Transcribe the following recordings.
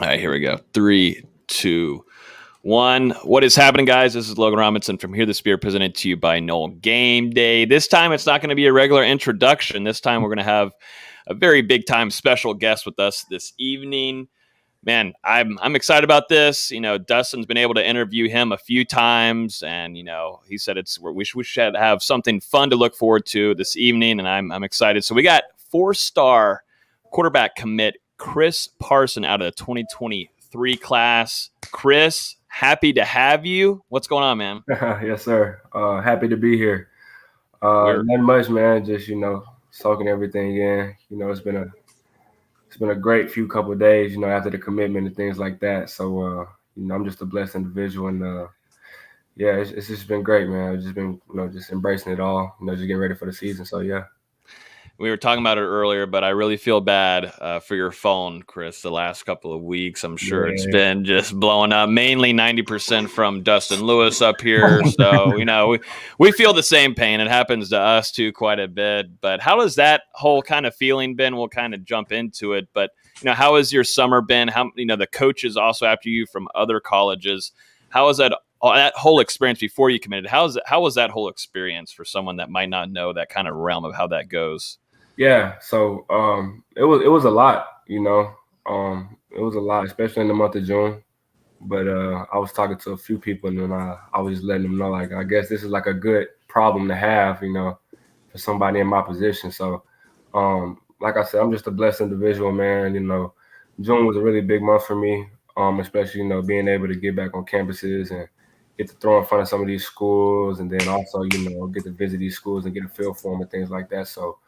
All right, here we go. 3, 2, 1. What is happening, guys? This is Logan Robinson from Here the Spear, presented to you by Noel Game Day. This time, it's not going to be a regular introduction. This time, we're going to have a very big time special guest with us this evening. Man, I'm excited about this. You know, Dustin's been able to interview him a few times, and he said we should have something fun to look forward to this evening, and I'm excited. So we got 4-star quarterback commit Chris Parson out of the 2023 class. Chris, happy to have you. What's going on, man? Yes, sir. Happy to be here. Not much, man. Just soaking everything in. It's been a great few couple of days. After the commitment and things like that. So I'm just a blessed individual, and it's just been great, man. I've just been just embracing it all. Just getting ready for the season. So yeah. We were talking about it earlier, but I really feel bad for your phone, Chris, the last couple of weeks. I'm sure it's been just blowing up, mainly 90% from Dustin Lewis up here. So, we feel the same pain. It happens to us, too, quite a bit. But how has that whole kind of feeling been? We'll kind of jump into it. But, how has your summer been? How, the coaches also after you from other colleges, how has that whole experience before you committed? How was that whole experience for someone that might not know that kind of realm of how that goes? Yeah, so it was a lot, it was a lot, especially in the month of June. But I was talking to a few people, and then I was just letting them know, like, I guess this is like a good problem to have, for somebody in my position. So, like I said, I'm just a blessed individual, man. June was a really big month for me, especially being able to get back on campuses and get to throw in front of some of these schools, and then also get to visit these schools and get a feel for them and things like that. So.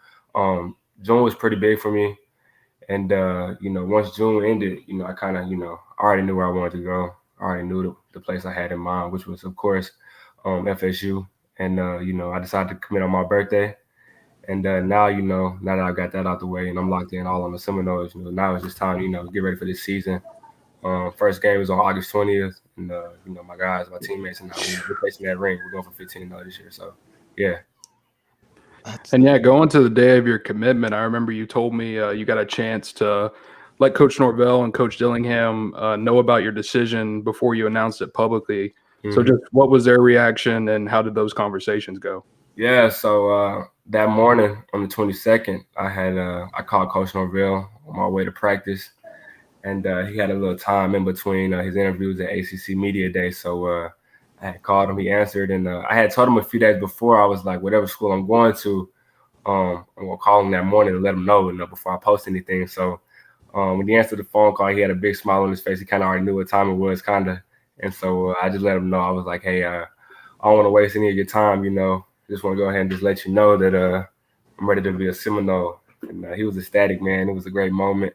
June was pretty big for me. And, once June ended, I kind of, I already knew where I wanted to go. I already knew the place I had in mind, which was, of course, FSU. And, I decided to commit on my birthday. And now, now that I got that out the way and I'm locked in all on the Seminoles, now it's just time, to get ready for this season. First game was on August 20th. And, my guys, my teammates, and we're placing that ring. We're going for 15-0 this year. So, yeah. And going to the day of your commitment, I remember you told me you got a chance to let Coach Norvell and Coach Dillingham know about your decision before you announced it publicly. Mm-hmm. So just what was their reaction and how did those conversations go? Yeah, so that morning on the 22nd, I called Coach Norvell on my way to practice, and he had a little time in between his interviews at ACC Media Day. So I had called him, he answered, and I had told him a few days before, I was like, whatever school I'm going to, I'm going to call him that morning and let him know, before I post anything. So when he answered the phone call, he had a big smile on his face. He kind of already knew what time it was, kind of. And so I just let him know. I was like, hey, I don't want to waste any of your time, Just want to go ahead and just let you know that I'm ready to be a Seminole. And he was ecstatic, man. It was a great moment.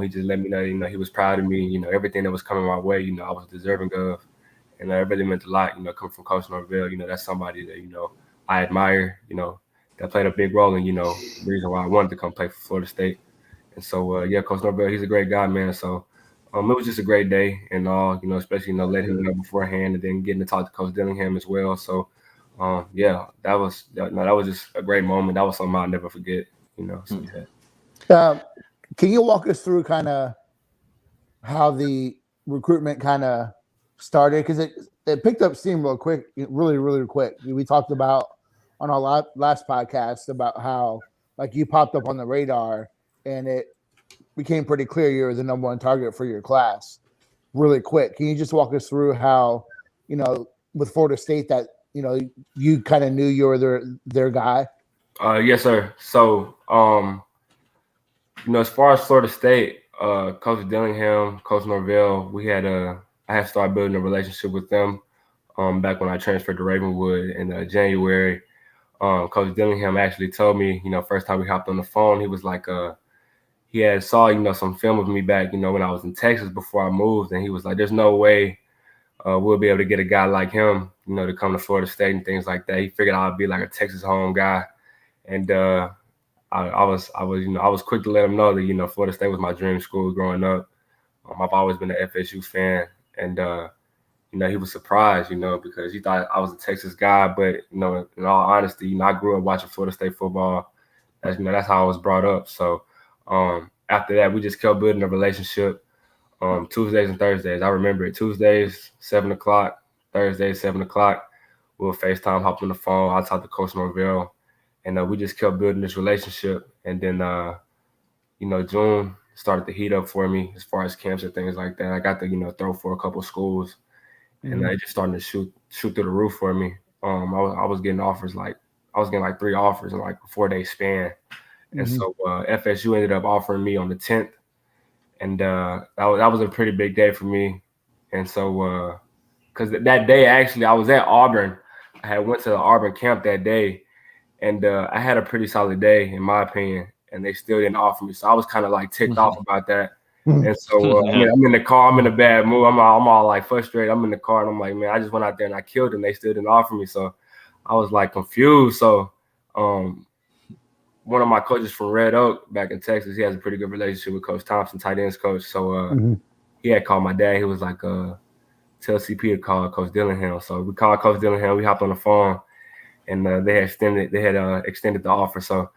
He just let me know, he was proud of me, everything that was coming my way, I was deserving of. And it really meant a lot, coming from Coach Norvell. That's somebody that, I admire, that played a big role in, the reason why I wanted to come play for Florida State. And so, Coach Norvell, he's a great guy, man. So it was just a great day and all, especially, letting him know beforehand and then getting to talk to Coach Dillingham as well. So, that was just a great moment. That was something I'll never forget, So, can you walk us through kind of how the recruitment kind of started? Because it picked up steam real quick, really, really quick. We talked about on our last podcast about how like you popped up on the radar and it became pretty clear you were the number one target for your class really quick. Can you just walk us through how, with Florida State that, you kind of knew you were their guy? Yes, sir. So, as far as Florida State, Coach Dillingham, Coach Norvell, I had started building a relationship with them back when I transferred to Ravenwood in January. Coach Dillingham actually told me, first time we hopped on the phone, he was like, he had saw, some film of me back, when I was in Texas before I moved. And he was like, there's no way we'll be able to get a guy like him, to come to Florida State and things like that. He figured I'd be like a Texas home guy. And I was quick to let him know that, Florida State was my dream school growing up. I've always been an FSU fan. And, he was surprised, because he thought I was a Texas guy. But, in all honesty, I grew up watching Florida State football. That's how I was brought up. So after that, we just kept building a relationship. Tuesdays and Thursdays. I remember it. Tuesdays, 7 o'clock. Thursdays, 7 o'clock. We'll FaceTime, hop on the phone. I'll talk to Coach Norvell. And we just kept building this relationship. And then, June started to heat up for me as far as camps and things like that. I got to, throw for a couple schools. And it just started to shoot through the roof for me. I was getting offers like 3 offers in like a 4-day span. And so FSU ended up offering me on the 10th. And that was a pretty big day for me. And so because that day, actually, I was at Auburn. I had went to the Auburn camp that day. And I had a pretty solid day, in my opinion. And they still didn't offer me. So I was kind of like ticked off about that. And so I'm in the car. I'm in a bad mood. I'm all like frustrated. I'm in the car. And I'm like, man, I just went out there and I killed them. They still didn't offer me. So I was like confused. So one of my coaches from Red Oak back in Texas, he has a pretty good relationship with Coach Thompson, tight ends coach. So he had called my dad. He was like, tell CP to call Coach Dillingham. So we called Coach Dillingham. We hopped on the phone, and they had extended the offer. So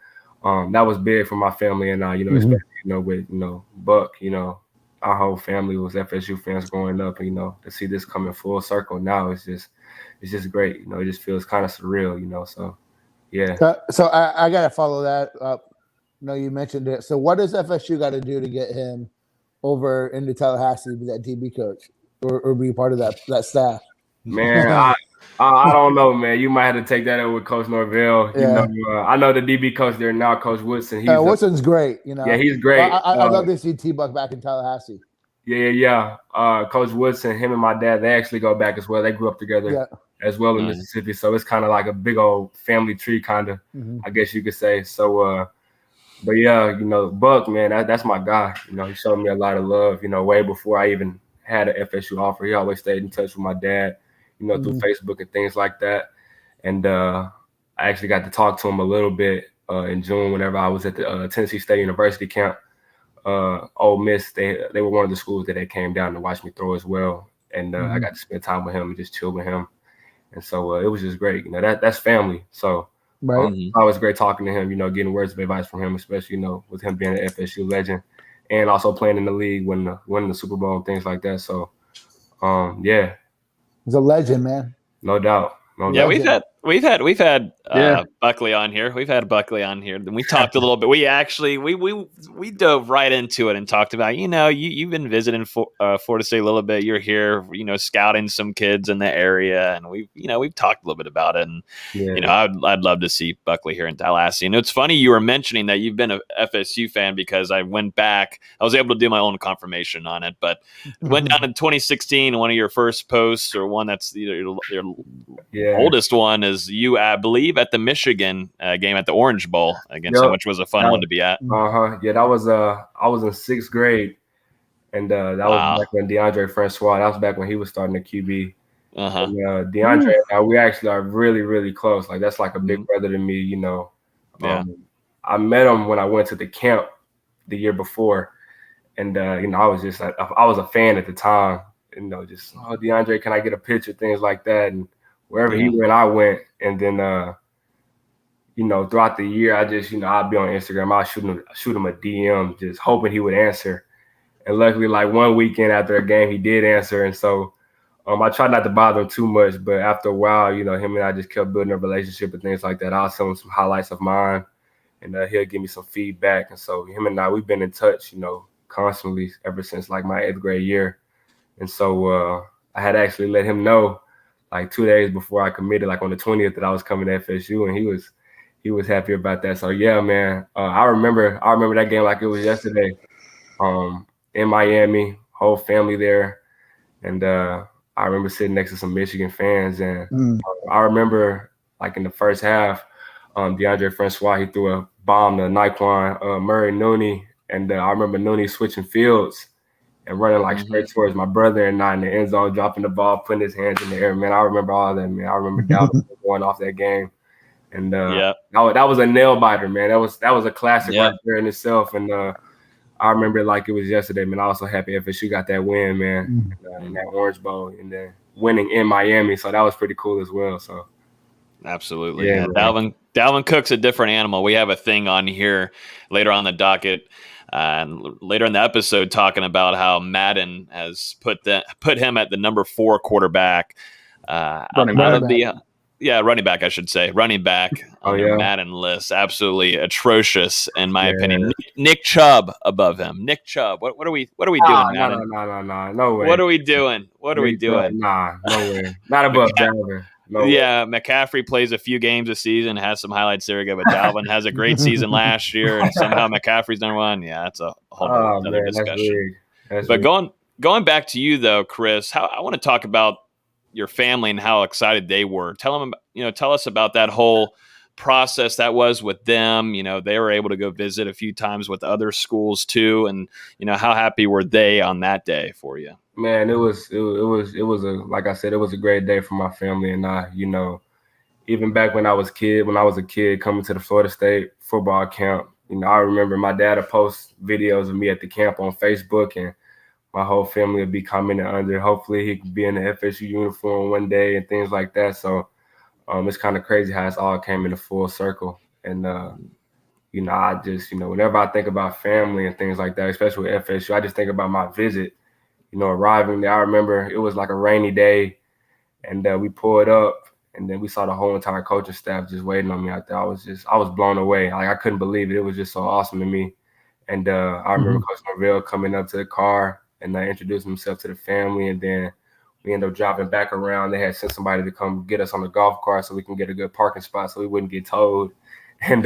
that was big for my family, and especially with Buck, our whole family was FSU fans growing up, and to see this coming full circle now, it's just great. It just feels kind of surreal, So yeah. So I gotta follow that up. You mentioned it. So what does FSU got to do to get him over into Tallahassee to be that DB coach or be part of that staff? Man, I don't know, man. You might have to take that up with Coach Norvell. Yeah. I know the DB coach there now, Coach Woodson. Woodson great. Yeah, he's great. I love to see T-Buck back in Tallahassee. Yeah. Coach Woodson, him and my dad, they actually go back as well. They grew up together as well in Mississippi. So it's kind of like a big old family tree, kind of, I guess you could say. So, but yeah, Buck, man, that's my guy. He showed me a lot of love, way before I even had an FSU offer. He always stayed in touch with my dad, through Facebook and things like that. And I actually got to talk to him a little bit in June whenever I was at the Tennessee State University camp. Ole Miss, they were one of the schools that they came down to watch me throw as well. And I got to spend time with him and just chill with him. And so it was just great. That's family. So it's always great talking to him, getting words of advice from him, especially, with him being an FSU legend and also playing in the league, winning the Super Bowl and things like that. So, yeah. He's a legend, man. No doubt. Yeah, we've had Buckley on here. We've had Buckley on here. And we talked a little bit. We actually we dove right into it and talked about, you've been visiting Florida State a little bit. You're here, scouting some kids in the area, and we've talked a little bit about it. And I'd love to see Buckley here in Tallahassee. And it's funny you were mentioning that you've been a FSU fan, because I went back. I was able to do my own confirmation on it, but went down in 2016. One of your first posts, or one that's your oldest one, is you, I believe, at the Michigan game at the Orange Bowl against them, which was a fun one to be at. Yeah, that was I was in 6th grade, and that was back when DeAndre Francois. That was back when he was starting the QB. And, DeAndre, we actually are really, really close. Like, that's like a big brother to me. I met him when I went to the camp the year before, and I was just like, I was a fan at the time. Just DeAndre, can I get a picture? Things like that, and wherever he went, I went. And then, throughout the year, I just, I'd be on Instagram. I'll shoot him a DM, just hoping he would answer. And luckily, like one weekend after a game, he did answer. And so I tried not to bother him too much. But after a while, him and I just kept building a relationship and things like that. I'll send him some highlights of mine, and he'll give me some feedback. And so him and I, we've been in touch, constantly ever since like my 8th grade year. And so I had actually let him know, like 2 days before I committed, like on the 20th, that I was coming to FSU, and he was happy about that. So yeah, man, I remember that game like it was yesterday. In Miami, whole family there, and I remember sitting next to some Michigan fans, and I remember like in the first half, DeAndre Francois, he threw a bomb to Naquan Murray Nooney, and I remember Nooney switching fields and running like straight towards my brother and I in the end zone, dropping the ball, putting his hands in the air. Man, I remember all that, man. I remember Dallas going off that game. And that was a nail biter, man. That was a classic right there in itself. And I remember it like it was yesterday, man. I was so happy FSU got that win, man, in that Orange Bowl, and then winning in Miami. So that was pretty cool as well. So absolutely. Yeah. Dalvin Cook's a different animal. We have a thing on here later on the docket and later in the episode talking about how Madden has put him at the number 4 quarterback running back, I should say, running back on the Madden list. Absolutely atrocious, in my opinion. Nick Chubb above him. Nick Chubb. What are we doing, Madden? No way. What are we doing? Nah, no way. Not above Dalvin. No way. McCaffrey plays a few games a season, has some highlights there, but Dalvin has a great season last year, and somehow McCaffrey's number 1. Yeah, that's a whole other discussion. But going back to you though, Chris, I want to talk about your family and how excited they were. Tell us about that whole process that was with them. They were able to go visit a few times with other schools too, and how happy were they on that day for you? Man, it was like I said, it was a great day for my family and I. Even back when I was a kid coming to the Florida State football camp, I remember my dad would post videos of me at the camp on Facebook, and my whole family would be commenting under, hopefully he could be in the FSU uniform one day and things like that. So it's kind of crazy how it's all came into full circle. And, I just, whenever I think about family and things like that, especially with FSU, I just think about my visit, arriving there. I remember it was like a rainy day, and we pulled up, and then we saw the whole entire coaching staff just waiting on me out there. I was blown away. Like, I couldn't believe it. It was just so awesome to me. And I remember Coach Norvell coming up to the car and introducing himself to the family, and then we ended up driving back around. They had sent somebody to come get us on the golf cart so we can get a good parking spot so we wouldn't get towed. And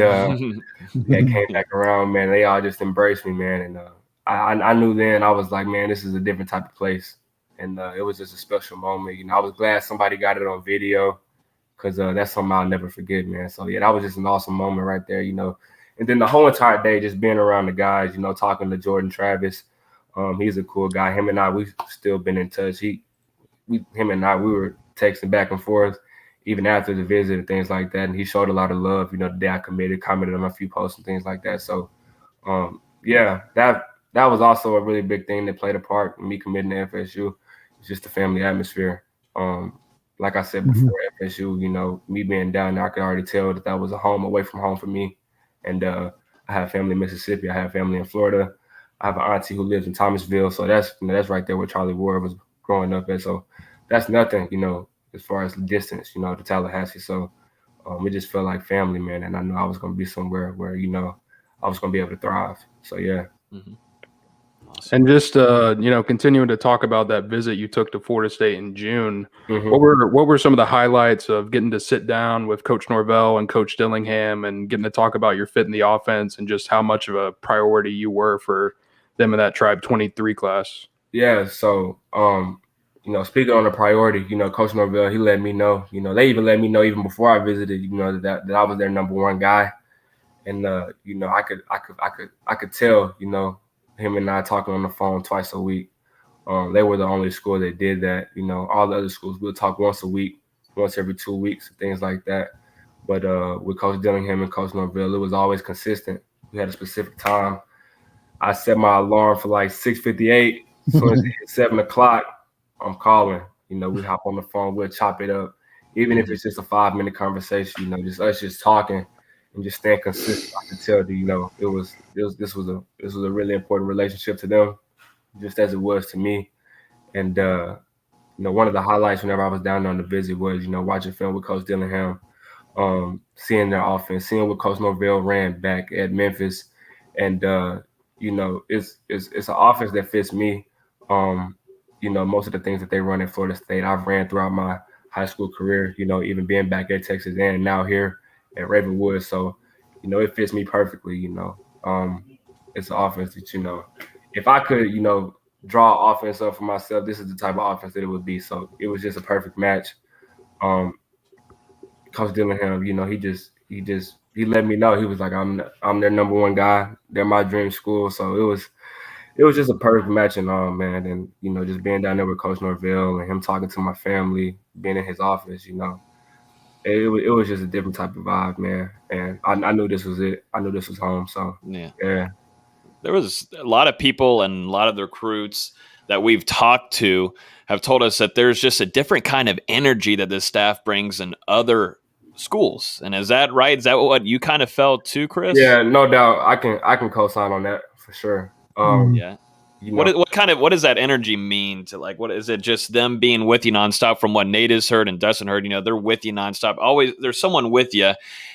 they came back around, man. They all just embraced me, man. And I knew then, I was like, man, this is a different type of place. And it was just a special moment. I was glad somebody got it on video, because that's something I'll never forget, man. So, yeah, that was just an awesome moment right there, And then the whole entire day, just being around the guys, talking to Jordan Travis. He's a cool guy. Him and I, we've still been in touch. We were texting back and forth even after the visit and things like that. And he showed a lot of love, the day I commented on a few posts and things like that. So, that was also a really big thing that played a part in me committing to FSU. It's just the family atmosphere. Like I said before, FSU, me being down there, I could already tell that was a home away from home for me. And I have family in Mississippi. I have family in Florida. I have an auntie who lives in Thomasville, so that's right there where Charlie Ward was growing up at. So that's nothing, as far as the distance, to Tallahassee. So it just felt like family, man. And I knew I was going to be somewhere where, I was going to be able to thrive. So, yeah. Mm-hmm. Awesome. And just continuing to talk about that visit you took to Florida State in June, Mm-hmm. what were some of the highlights of getting to sit down with Coach Norvell and Coach Dillingham and getting to talk about your fit in the offense and just how much of a priority you were for them in that Tribe 23 class? Yeah, so speaking on the priority, Coach Norvell, he let me know. They even let me know even before I visited, that I was their number 1 guy, and I could tell, him and I talking on the phone twice a week. They were the only school that did that. All the other schools we'll talk once a week, once every 2 weeks, things like that. But with Coach Dillingham and Coach Norvell, it was always consistent. We had a specific time. I set my alarm for like 6:58. So it's 7 o'clock. I'm calling. We hop on the phone. We'll chop it up, even if it's just a 5-minute conversation. Just us just talking and just staying consistent. I can tell that this was a really important relationship to them, just as it was to me. And one of the highlights whenever I was down there on the visit was watching film with Coach Dillingham, seeing their offense, seeing what Coach Norvell ran back at Memphis, and it's an offense that fits me. Most of the things that they run at Florida State, I've ran throughout my high school career, even being back at Texas and now here at Ravenwood. So, it fits me perfectly, It's an offense that, if I could, draw offense up for myself, this is the type of offense that it would be. So it was just a perfect match. Coach Dillingham, he let me know. He was like, I'm their number 1 guy. They're my dream school. So it was just a perfect match and all, man. And, just being down there with Coach Norvell and him talking to my family, being in his office, it was just a different type of vibe, man. And I knew this was it. I knew this was home. So, yeah. There was a lot of people and a lot of the recruits that we've talked to have told us that there's just a different kind of energy that this staff brings in other schools. And is that right? Is that what you kind of felt too, Chris? Yeah, no doubt. I can co-sign on that for sure. Yeah. You know, What does that energy mean to, like, what is it, just them being with you nonstop? From what Nate has heard and Dustin heard, they're with you nonstop. Always there's someone with you,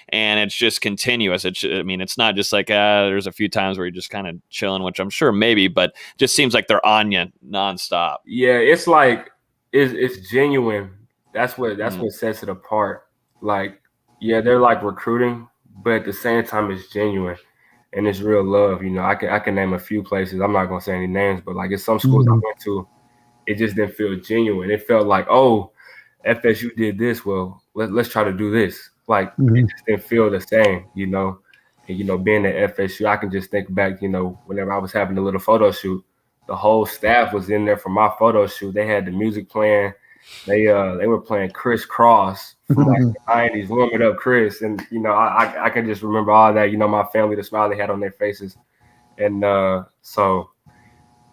and it's just continuous. It's not just like there's a few times where you're just kind of chilling, which I'm sure maybe, but just seems like they're on you nonstop. Yeah, it's like it's genuine. That's what sets it apart. Like, yeah, they're like recruiting, but at the same time, it's genuine. And it's real love, I can name a few places. I'm not gonna say any names, but like it's some schools I went to, it just didn't feel genuine. It felt like, oh, FSU did this. Well, let's try to do this. Like it just didn't feel the same, And being at FSU, I can just think back, whenever I was having a little photo shoot, the whole staff was in there for my photo shoot. They had the music playing. They were playing Criss Cross from like the 90s, warming up Chris. And, I can just remember all that, my family, the smile they had on their faces. And so,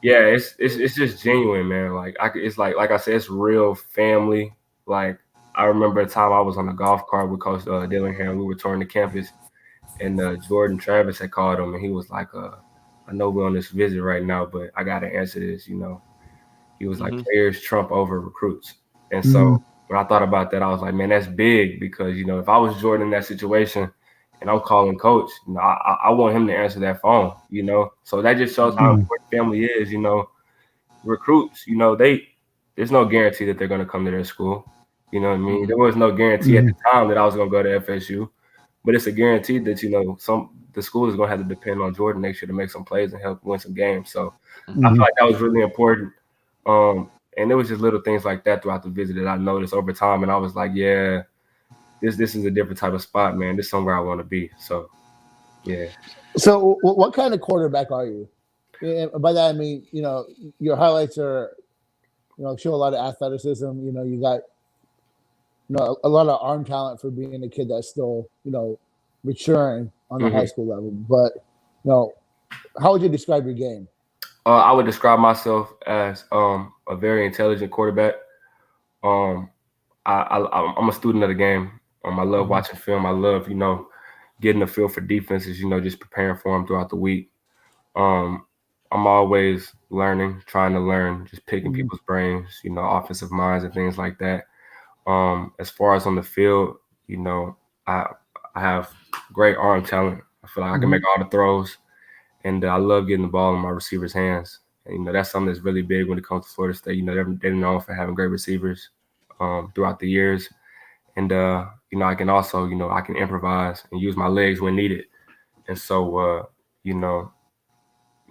yeah, it's just genuine, man. Like, it's like I said, it's real family. Like, I remember a time I was on a golf cart with Coach Dillingham. We were touring the campus, and Jordan Travis had called him, and he was like, I know we're on this visit right now, but I got to answer this, He was like, players trump over recruits. And so when I thought about that, I was like, man, that's big, because, if I was Jordan in that situation and I'm calling coach, I want him to answer that phone, So that just shows how important family is, Recruits, there's no guarantee that they're going to come to their school. You know what I mean? There was no guarantee at the time that I was going to go to FSU, but it's a guarantee that, the school is going to have to depend on Jordan next year to make some plays and help win some games. So I feel like that was really important. And there was just little things like that throughout the visit that I noticed over time. And I was like, yeah, this is a different type of spot, man. This is somewhere I want to be. So, yeah. So what kind of quarterback are you? And by that, I mean, your highlights are, show a lot of athleticism. You got, a lot of arm talent for being a kid that's still, maturing on the high school level. But, how would you describe your game? I would describe myself as a very intelligent quarterback. I'm a student of the game. I love watching film. I love, getting a feel for defenses, just preparing for them throughout the week. I'm always learning, trying to learn, just picking people's brains, offensive minds and things like that. As far as on the field, I have great arm talent. I feel like I can make all the throws. And I love getting the ball in my receivers' hands. And, that's something that's really big when it comes to Florida State. They're known for having great receivers throughout the years. And, I can also, I can improvise and use my legs when needed. And so,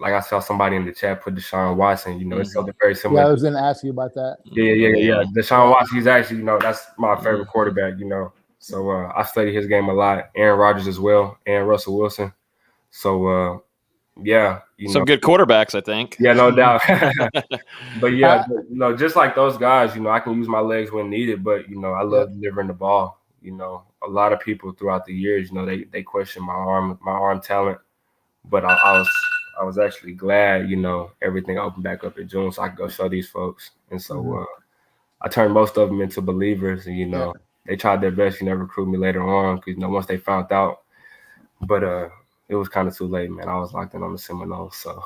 like I saw somebody in the chat put Deshaun Watson, it's something very similar. Yeah, I was going to ask you about that. Yeah. Deshaun Watson, he's actually, that's my favorite quarterback, So I study his game a lot. Aaron Rodgers as well, and Russell Wilson. So, yeah, some good quarterbacks, I think. Yeah, no doubt. But yeah, just like those guys, I can use my legs when needed, but I love delivering the ball. A lot of people throughout the years, they question my arm talent, but I was actually glad, everything opened back up in June, so I could go show these folks. And so I turned most of them into believers, and they tried their best, recruit me later on, because once they found out, but it was kind of too late, man. I was locked in on the Seminoles, so.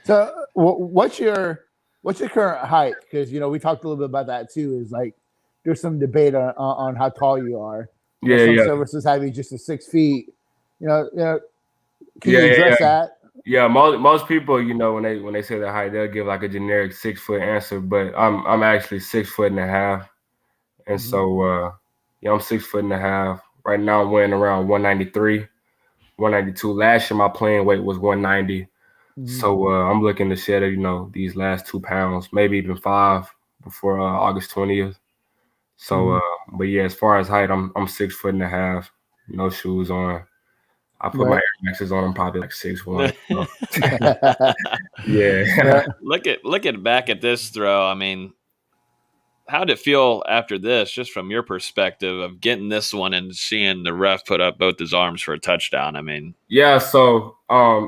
So what's your current height? Because we talked a little bit about that too. Is like there's some debate on how tall you are. Some services have you just 6 feet. Can you address that? Yeah, most people, when they say their height, they'll give like a generic 6 foot answer, but I'm actually 6'1.5", and so I'm 6'1.5". Right now I'm weighing around 193. 192. Last year, my playing weight was 190. So I'm looking to shed, these last 2 pounds, maybe even 5 before August 20th. So, but yeah, as far as height, I'm 6'1.5", no shoes on. I put my Air Maxes on. I'm probably like 6'1". So. Yeah. Look at back at this throw. I mean, how did it feel after this, just from your perspective of getting this one and seeing the ref put up both his arms for a touchdown? I mean, yeah. So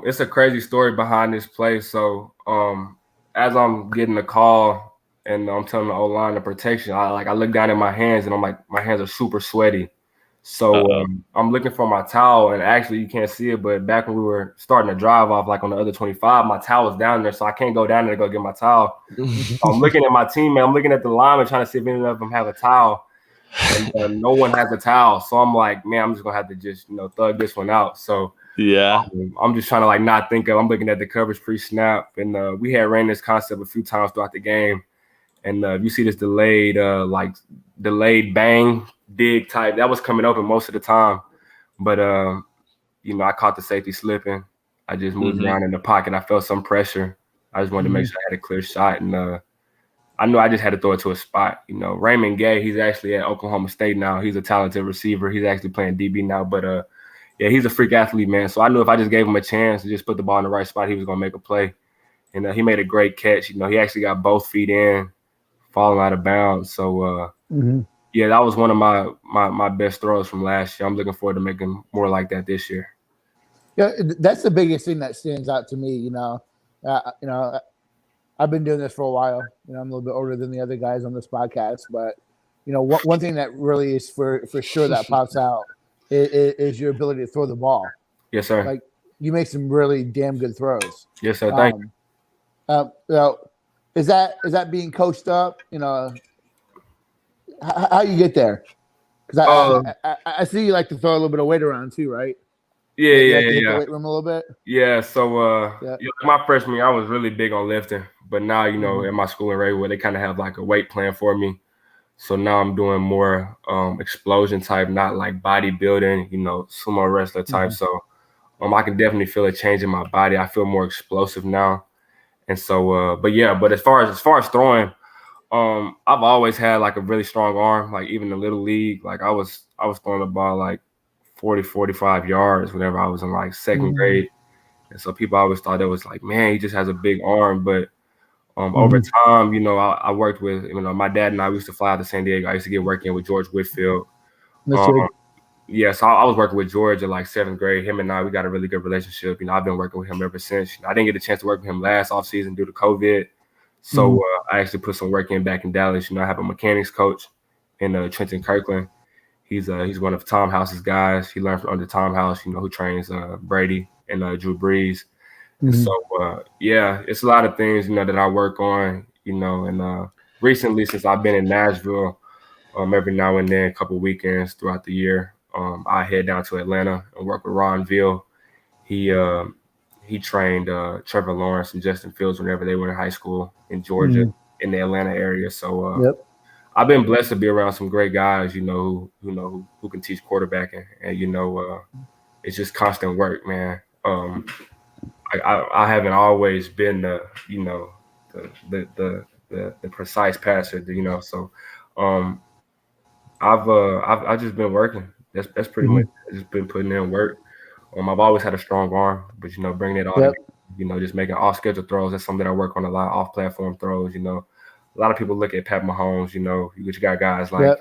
it's a crazy story behind this play. So as I'm getting the call and I'm telling the O-line the protection, I look down at my hands and I'm like, my hands are super sweaty. So I'm looking for my towel, and actually you can't see it, but back when we were starting to drive off, like on the other 25, my towel was down there, so I can't go down there to go get my towel. So I'm looking at my teammate, I'm looking at the lineman trying to see if any of them have a towel, and no one has a towel. So I'm like, man, I'm just gonna have to just thug this one out. So yeah, I'm just trying to like not think of. I'm looking at the coverage pre-snap, and we had ran this concept a few times throughout the game, and you see this delayed bang dig type that was coming open most of the time, but I caught the safety slipping. I just moved around in the pocket. I felt some pressure. I just wanted to make sure I had a clear shot, and I knew I just had to throw it to a spot. Raymond Gay, he's actually at Oklahoma State now. He's a talented receiver. He's actually playing DB now, but yeah, he's a freak athlete, man. So I knew if I just gave him a chance to just put the ball in the right spot, he was gonna make a play. And he made a great catch. He actually got both feet in, falling out of bounds. So yeah, that was one of my best throws from last year. I'm looking forward to making more like that this year. Yeah, that's the biggest thing that stands out to me. I've been doing this for a while. I'm a little bit older than the other guys on this podcast, but one thing that really is for sure that pops out is your ability to throw the ball. Yes, sir. Like you make some really damn good throws. Yes, sir. Thank you. Is that being coached up? How you get there? Because I see you like to throw a little bit of weight around too, right? Yeah. The weight room a little bit. Yeah. So my freshman year, I was really big on lifting, but now in my school in Raywood, they kind of have like a weight plan for me. So now I'm doing more explosion type, not like bodybuilding, sumo wrestler type. So I can definitely feel a change in my body. I feel more explosive now, and so but as far as throwing. I've always had like a really strong arm, like even in the little league, like I was throwing the ball like 40, 45 yards whenever I was in like second grade. And so people always thought it was like, man, he just has a big arm. But over time, I worked with, my dad and I used to fly out to San Diego. I used to get working with George Whitfield. Yeah, so I was working with George in like seventh grade. Him and I, we got a really good relationship. I've been working with him ever since. I didn't get a chance to work with him last offseason due to COVID. So I actually put some work in back in Dallas. I have a mechanics coach in Trenton Kirkland. He's one of Tom House's guys. He learned from under Tom House, who trains Brady and Drew Brees. And so it's a lot of things that I work on. And recently, since I've been in Nashville, every now and then, a couple of weekends throughout the year, I head down to Atlanta and work with Ron Veal. He trained Trevor Lawrence and Justin Fields whenever they were in high school in Georgia, in the Atlanta area. So I've been blessed to be around some great guys, who can teach quarterbacking, and it's just constant work, man. I haven't always been the precise passer, So I've just been working. That's pretty much. I've just been putting in work. I've always had a strong arm, but bringing it all together, just making off schedule throws. That's something that I work on a lot. Off platform throws, a lot of people look at Pat Mahomes. You got guys like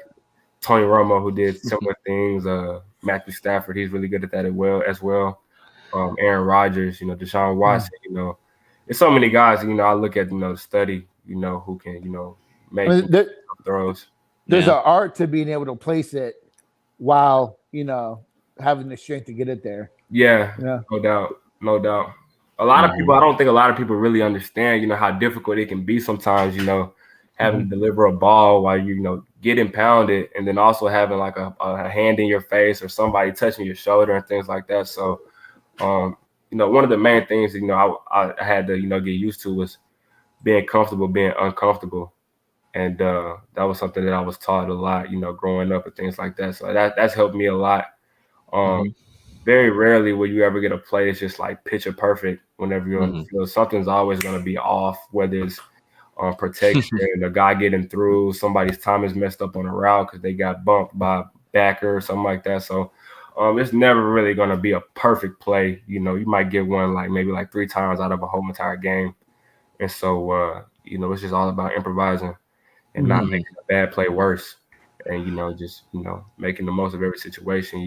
Tony Romo who did similar things. Matthew Stafford, he's really good at that as well. Aaron Rodgers, Deshaun Watson, there's so many guys. I look at the study, who can make throws. There's an art to being able to place it while having the strength to get it there. Yeah, no doubt. A lot of people, I don't think a lot of people really understand, how difficult it can be sometimes, having to deliver a ball while you, getting pounded, and then also having like a hand in your face or somebody touching your shoulder and things like that. So, one of the main things, I had to, get used to was being comfortable, being uncomfortable. And that was something that I was taught a lot, growing up and things like that. So that's helped me a lot. Very rarely will you ever get a play that's just like picture perfect whenever you're on the field. Something's always going to be off, whether it's protection, a guy getting through, somebody's time is messed up on a route because they got bumped by a backer or something like that. So it's never really going to be a perfect play. You might get one maybe 3 times out of a whole entire game. And so, it's just all about improvising and not making a bad play worse. And, just, making the most of every situation,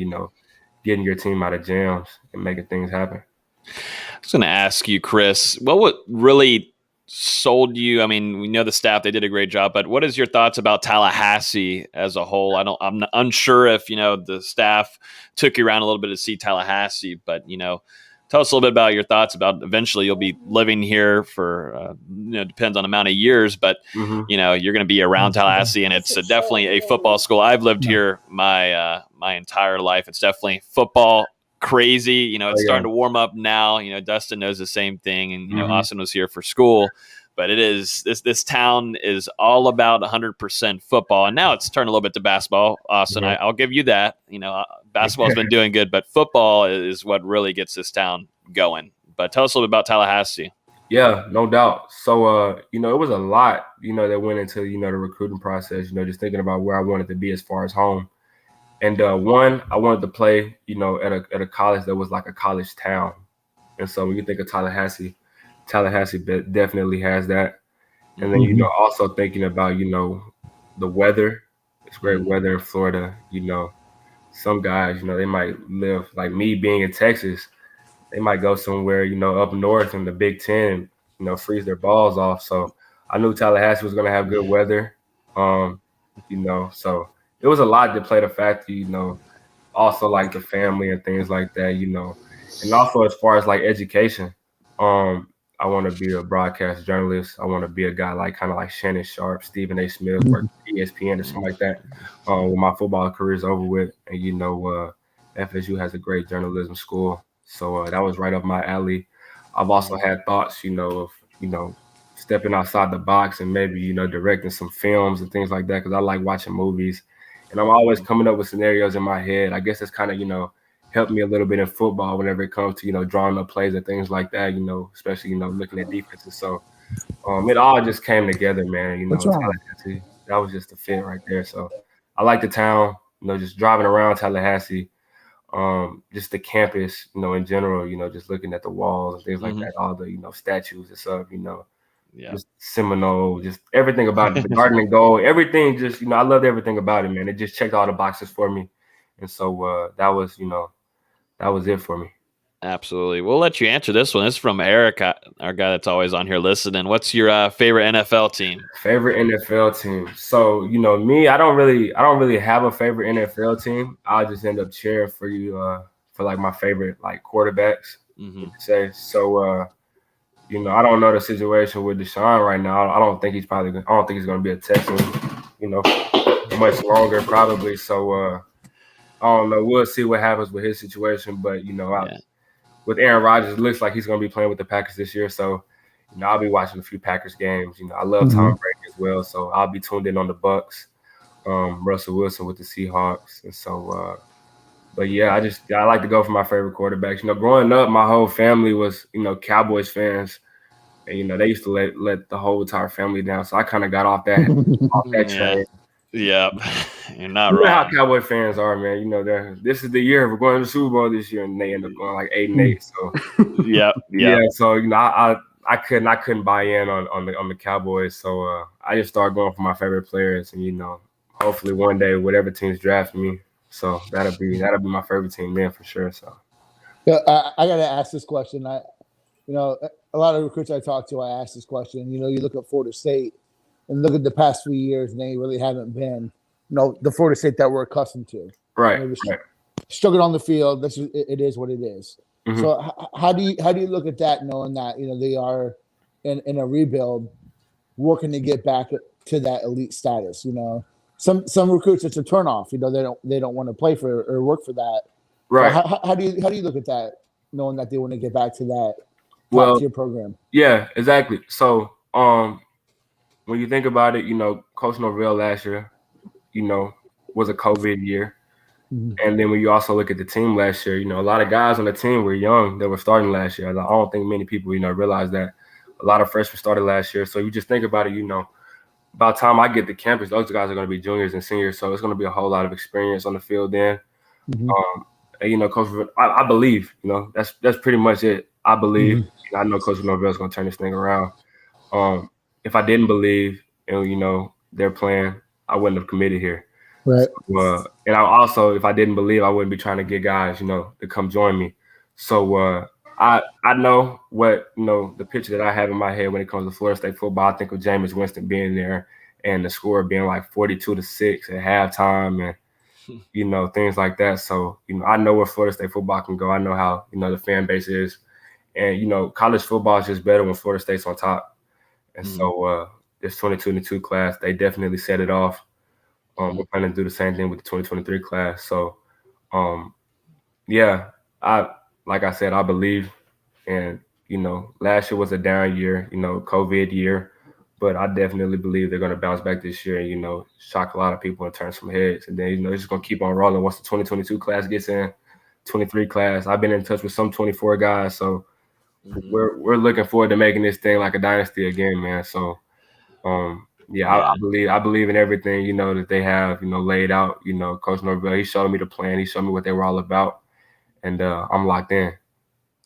getting your team out of jams and making things happen. I was going to ask you, Chris, what would really sold you? I mean, we know the staff, they did a great job, but what is your thoughts about Tallahassee as a whole? I'm unsure if, the staff took you around a little bit to see Tallahassee, but, tell us a little bit about your thoughts about eventually you'll be living here for, depends on the amount of years, but, you're going to be around Tallahassee, and it's definitely a football school. I've lived here my entire life. It's definitely football crazy. It's starting to warm up now. Dustin knows the same thing, and Austin was here for school, but it is this town is all about 100% football, and now it's turned a little bit to basketball. Austin, I'll give you that. Basketball's been doing good, but football is what really gets this town going. But tell us a little bit about Tallahassee. Yeah, no doubt. So it was a lot that went into the recruiting process. Just thinking about where I wanted to be as far as home. And one, I wanted to play, at a college that was like a college town. And so when you think of Tallahassee definitely has that. And then, also thinking about, the weather. It's great weather in Florida. Some guys, they might live, like me being in Texas, they might go somewhere, up north in the Big Ten, freeze their balls off. So I knew Tallahassee was going to have good weather, so it was a lot to play the factor, also like the family and things like that, and also as far as like education, I want to be a broadcast journalist. I want to be a guy kind of like Shannon Sharp, Stephen A. Smith, or ESPN or something like that. When my football career is over with, and FSU has a great journalism school, so that was right up my alley. I've also had thoughts, of stepping outside the box and maybe directing some films and things like that, because I like watching movies. And I'm always coming up with scenarios in my head. I guess that's kind of, helped me a little bit in football whenever it comes to, drawing up plays and things like that, especially, looking at defenses. So it all just came together, man. That was just a fit right there. So I like the town, just driving around Tallahassee, just the campus, in general, just looking at the walls and things like that, all the, statues and stuff, just Seminole, just everything about it, the Garden and Gold, everything just, I loved everything about it, man. It just checked all the boxes for me. And so that was it for me. Absolutely. We'll let you answer this one. This is from Eric, our guy that's always on here listening. What's your favorite NFL team? Favorite NFL team. So, me, I don't really have a favorite NFL team. I'll just end up cheering for you for like my favorite like quarterbacks. Say so. I don't know the situation with Deshaun right now. I don't think he's going to be a Texan, much longer probably. So I don't know. We'll see what happens with his situation. But with Aaron Rodgers, it looks like he's going to be playing with the Packers this year. So I'll be watching a few Packers games. I love Tom Brady as well, so I'll be tuned in on the Bucs. Russell Wilson with the Seahawks, and so. But yeah, I like to go for my favorite quarterbacks. Growing up, my whole family was Cowboys fans, and they used to let the whole entire family down. So I kind of got off that train. Yeah, you're not wrong. You know how Cowboy fans are, man. This is the year we're going to the Super Bowl this year, and they end up going like 8-8. So yeah. So I couldn't buy in on the Cowboys. So I just started going for my favorite players, and hopefully one day whatever teams draft me. So that'll be my favorite team then for sure. So yeah, I gotta ask this question. A lot of recruits I talk to, I ask this question. You look at Florida State and look at the past few years, and they really haven't been, the Florida State that we're accustomed to. Right. Struggling on the field. It is what it is. Mm-hmm. So how do you look at that, knowing that they are in a rebuild, working to get back to that elite status? Some recruits, it's a turnoff. They don't want to play for or work for that. Right. So how do you look at that, knowing that they want to get back to that top tier program? Yeah, exactly. So when you think about it, Coach Norvell last year, was a COVID year. Mm-hmm. And then when you also look at the team last year, a lot of guys on the team were young that were starting last year. I don't think many people, realize that a lot of freshmen started last year. So you just think about it, by the time I get to campus, those guys are going to be juniors and seniors. So it's going to be a whole lot of experience on the field then. Mm-hmm. And, Coach, I believe, that's pretty much it. I believe. Mm-hmm. I know Coach Norvell is going to turn this thing around. If I didn't believe in, their plan, I wouldn't have committed here. Right. So, and I also, if I didn't believe, I wouldn't be trying to get guys, to come join me. So I know what, the picture that I have in my head when it comes to Florida State football. I think of Jameis Winston being there and the score being like 42-6 at halftime and things like that. So, I know where Florida State football can go. I know how, the fan base is. And, college football is just better when Florida State's on top. And so this 22 class, they definitely set it off. We're planning to do the same thing with the 2023 class. So, yeah, like I said, I believe. And, last year was a down year, COVID year. But I definitely believe they're going to bounce back this year and, shock a lot of people and turn some heads. And then, it's just going to keep on rolling once the 2022 class gets in, 23 class. I've been in touch with some 24 guys. So we're looking forward to making this thing like a dynasty again, man. So, I believe in everything, that they have, laid out. Coach Norvell, he showed me the plan. He showed me what they were all about. And I'm locked in.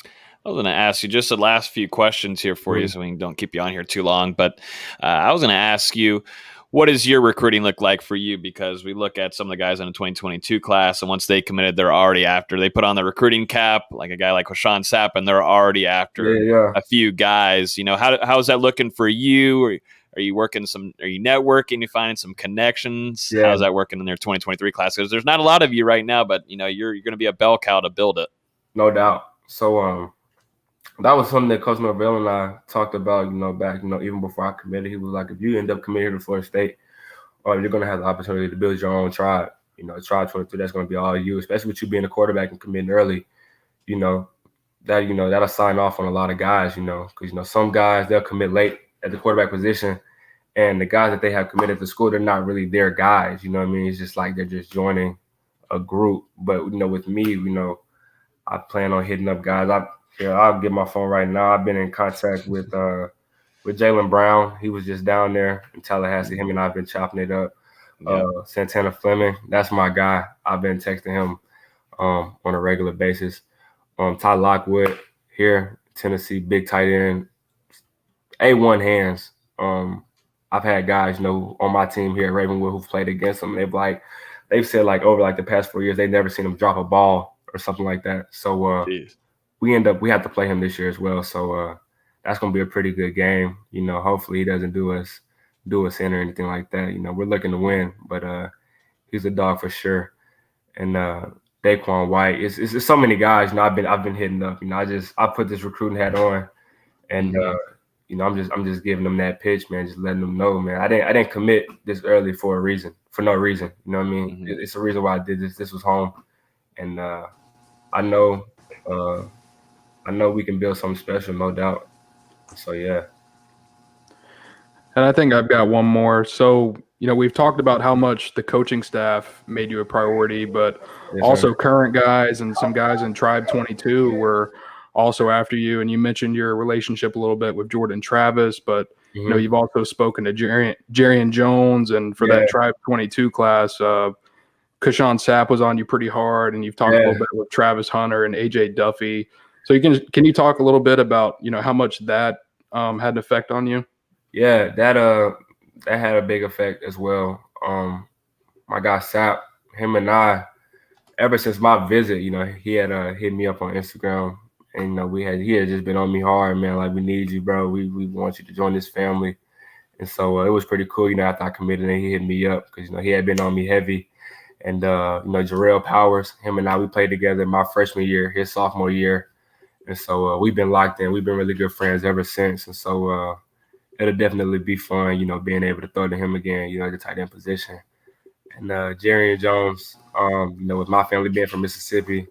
I was going to ask you just the last few questions here for you so we don't keep you on here too long. But I was going to ask you, what does your recruiting look like for you? Because we look at some of the guys in the 2022 class, and once they committed, they're already after. They put on the recruiting cap, like a guy like Rashawn Sapp, and they're already after a few guys. How is that looking for you? Are you working are you networking? You finding some connections? Yeah. How's that working in their 2023 class? Because there's not a lot of you right now, but you're going to be a bell cow to build it. No doubt. So that was something that Coach Norvell and I talked about, back, even before I committed. He was like, if you end up committing to Florida State, you're going to have the opportunity to build your own tribe. Tribe 22, that's going to be all you, especially with you being a quarterback and committing early. That'll sign off on a lot of guys, because, some guys, they'll commit late at the quarterback position. And the guys that they have committed to school, they're not really their guys. You know what I mean? It's just like they're just joining a group. But, with me, I plan on hitting up guys. I'll get my phone right now. I've been in contact with Jalen Brown. He was just down there in Tallahassee. Him and I have been chopping it up. Santana Fleming, that's my guy. I've been texting him on a regular basis. Ty Lockwood here, Tennessee, big tight end, A1 hands. I've had guys, on my team here at Ravenwood who've played against him. They've said over the past 4 years, they've never seen him drop a ball or something like that. So we have to play him this year as well. So that's going to be a pretty good game. Hopefully he doesn't do us in or anything like that. We're looking to win, but he's a dog for sure. And Daquan White, it's so many guys. I've been hitting up. I put this recruiting hat on, and I'm just giving them that pitch, man. Just letting them know, man. I didn't commit this early for no reason. You know what I mean? It's a reason why I did this. This was home, and I know we can build something special, no doubt. So yeah. And I think I've got one more. So, we've talked about how much the coaching staff made you a priority, but also current guys and some guys in Tribe 22 were also after you. And you mentioned your relationship a little bit with Jordan Travis, but you've also spoken to Jarian Jones, and for that Tribe 22 class, Kashawn Sapp was on you pretty hard, and you've talked a little bit with Travis Hunter and AJ Duffy. So can you talk a little bit about how much that had an effect on you? Yeah, that had a big effect as well. My guy Sapp, him and I, ever since my visit, he had hit me up on Instagram, and he had just been on me hard, man. Like, we need you, bro. We want you to join this family. And so it was pretty cool, after I committed, and he hit me up because he had been on me heavy. And Jarrell Powers, him and I, we played together my freshman year, his sophomore year. And so we've been locked in. We've been really good friends ever since. And so it'll definitely be fun, being able to throw to him again, the tight end position. And Jarian Jones, with my family being from Mississippi,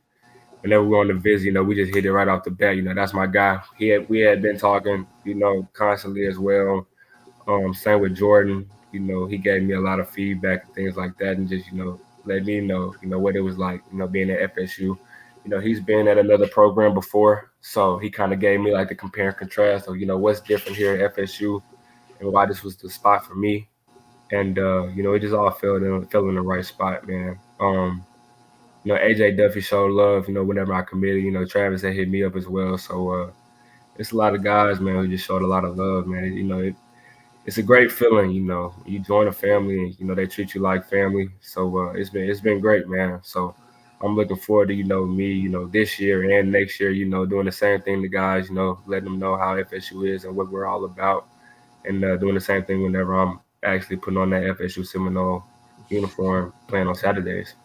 whenever we were on the visit, we just hit it right off the bat. That's my guy. We had been talking, constantly as well. Same with Jordan. He gave me a lot of feedback and things like that, and just, let me know, what it was like, being at FSU. He's been at another program before, so he kind of gave me like the compare and contrast of, what's different here at FSU and why this was the spot for me. And, it just all fell in the right spot, man. AJ Duffy showed love, whenever I committed. Travis had hit me up as well. So it's a lot of guys, man, who just showed a lot of love, man. It's a great feeling, you join a family and, they treat you like family. So it's been great, man. So I'm looking forward to, me, this year and next year, doing the same thing to guys, letting them know how FSU is and what we're all about, and doing the same thing whenever I'm actually putting on that FSU Seminole uniform playing on Saturdays.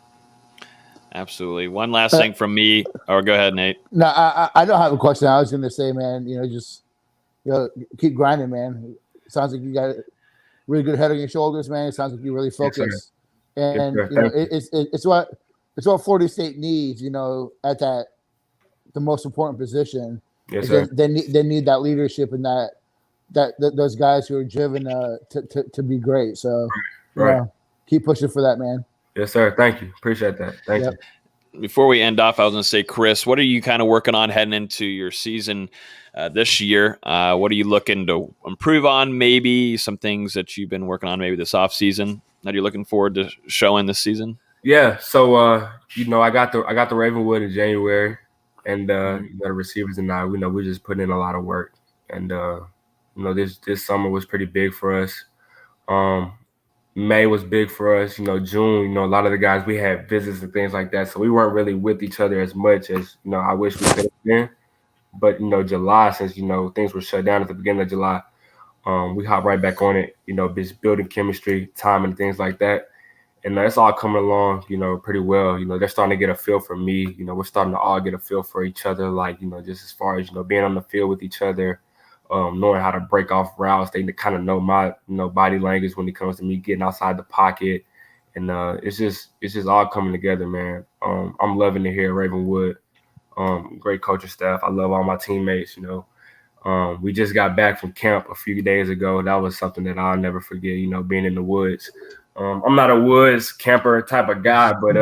Absolutely. One last thing from me. Or go ahead, Nate. No, I don't have a question. I was going to say, man, just keep grinding, man. It sounds like you got a really good head on your shoulders, man. It sounds like you're really focused, and it's what Florida State needs, at the most important position. Yes, sir. They need that leadership and that those guys who are driven to be great. So, right. Keep pushing for that, man. Yes, sir. Thank you. Appreciate that. Thank you. Before we end off, I was going to say, Chris, what are you kind of working on heading into your season this year? What are you looking to improve on? Maybe some things that you've been working on maybe this off season that you're looking forward to showing this season? Yeah. So, I got the Ravenwood in January, and the receivers and I, we're just putting in a lot of work, and this summer was pretty big for us. May was big for us, June, a lot of the guys, we had visits and things like that. So we weren't really with each other as much as, I wish we could have been. But, July, since, things were shut down at the beginning of July, we hopped right back on it, just building chemistry, time and things like that. And it's all coming along, pretty well. They're starting to get a feel for me. We're starting to all get a feel for each other, like, just as far as, being on the field with each other. Knowing how to break off routes, they kind of know my body language when it comes to me getting outside the pocket, and it's just all coming together, man. I'm loving it here at Ravenwood. Great coaching staff. I love all my teammates. We just got back from camp a few days ago. That was something that I'll never forget. Being in the woods. I'm not a woods camper type of guy, but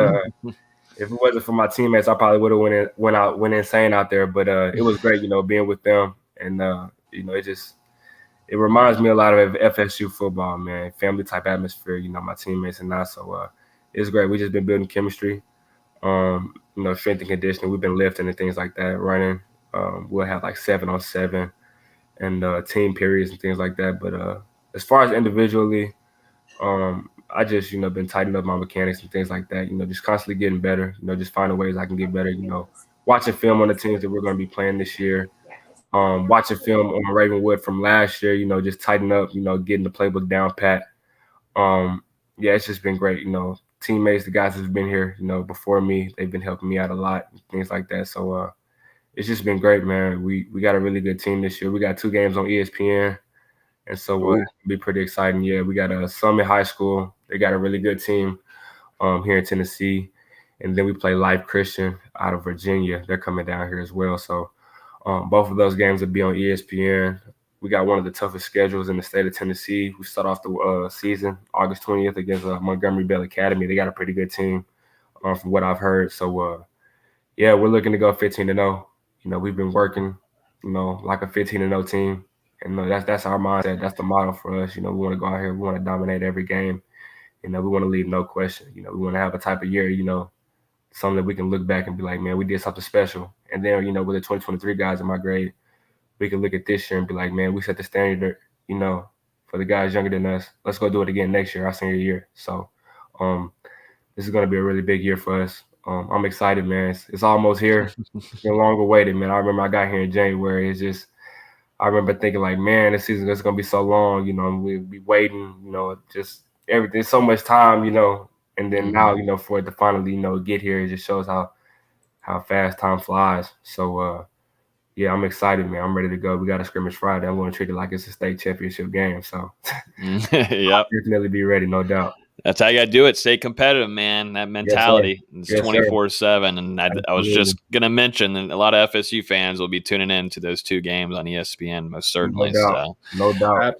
if it wasn't for my teammates, I probably would have went insane out there. But it was great, being with them, and it reminds me a lot of FSU football, man. Family type atmosphere, my teammates and I. So it's great. We just been building chemistry, strength and conditioning. We've been lifting and things like that, running. We'll have like 7-on-7 and team periods and things like that. But as far as individually, I just, been tightening up my mechanics and things like that, just constantly getting better, just finding ways I can get better, watching film on the teams that we're going to be playing this year. Watching film on Ravenwood from last year, just tighten up, getting the playbook down pat. It's just been great. Teammates, the guys that's been here, before me, they've been helping me out a lot, things like that. So it's just been great, man. We got a really good team this year. We got 2 games on ESPN, and so it'll be pretty exciting. Yeah, we got a Summit High School. They got a really good team here in Tennessee, and then we play Life Christian out of Virginia. They're coming down here as well. So both of those games will be on ESPN. We got one of the toughest schedules in the state of Tennessee. We start off the season August 20th against Montgomery Bell Academy. They got a pretty good team from what I've heard. So, we're looking to go 15-0. We've been working, like a 15-0 team. And that's our mindset. That's the model for us. We want to go out here. We want to dominate every game. We want to leave no question. We want to have a type of year, something that we can look back and be like, man, we did something special. And then, with the 2023 guys in my grade, we can look at this year and be like, man, we set the standard, for the guys younger than us. Let's go do it again next year, our senior year. So this is going to be a really big year for us. I'm excited, man. It's almost here. It's been long awaited, man. I remember I got here in January. I remember thinking like, man, this season is going to be so long, we'll be waiting, just everything, so much time, and then now, for it to finally, get here, it just shows how fast time flies. So, I'm excited, man. I'm ready to go. We got a scrimmage Friday. I'm going to treat it like it's a state championship game. So, I'll definitely be ready, no doubt. That's how you got to do it. Stay competitive, man. That mentality. It's 24/7. And I was just going to mention that a lot of FSU fans will be tuning in to those 2 games on ESPN, most certainly. No doubt.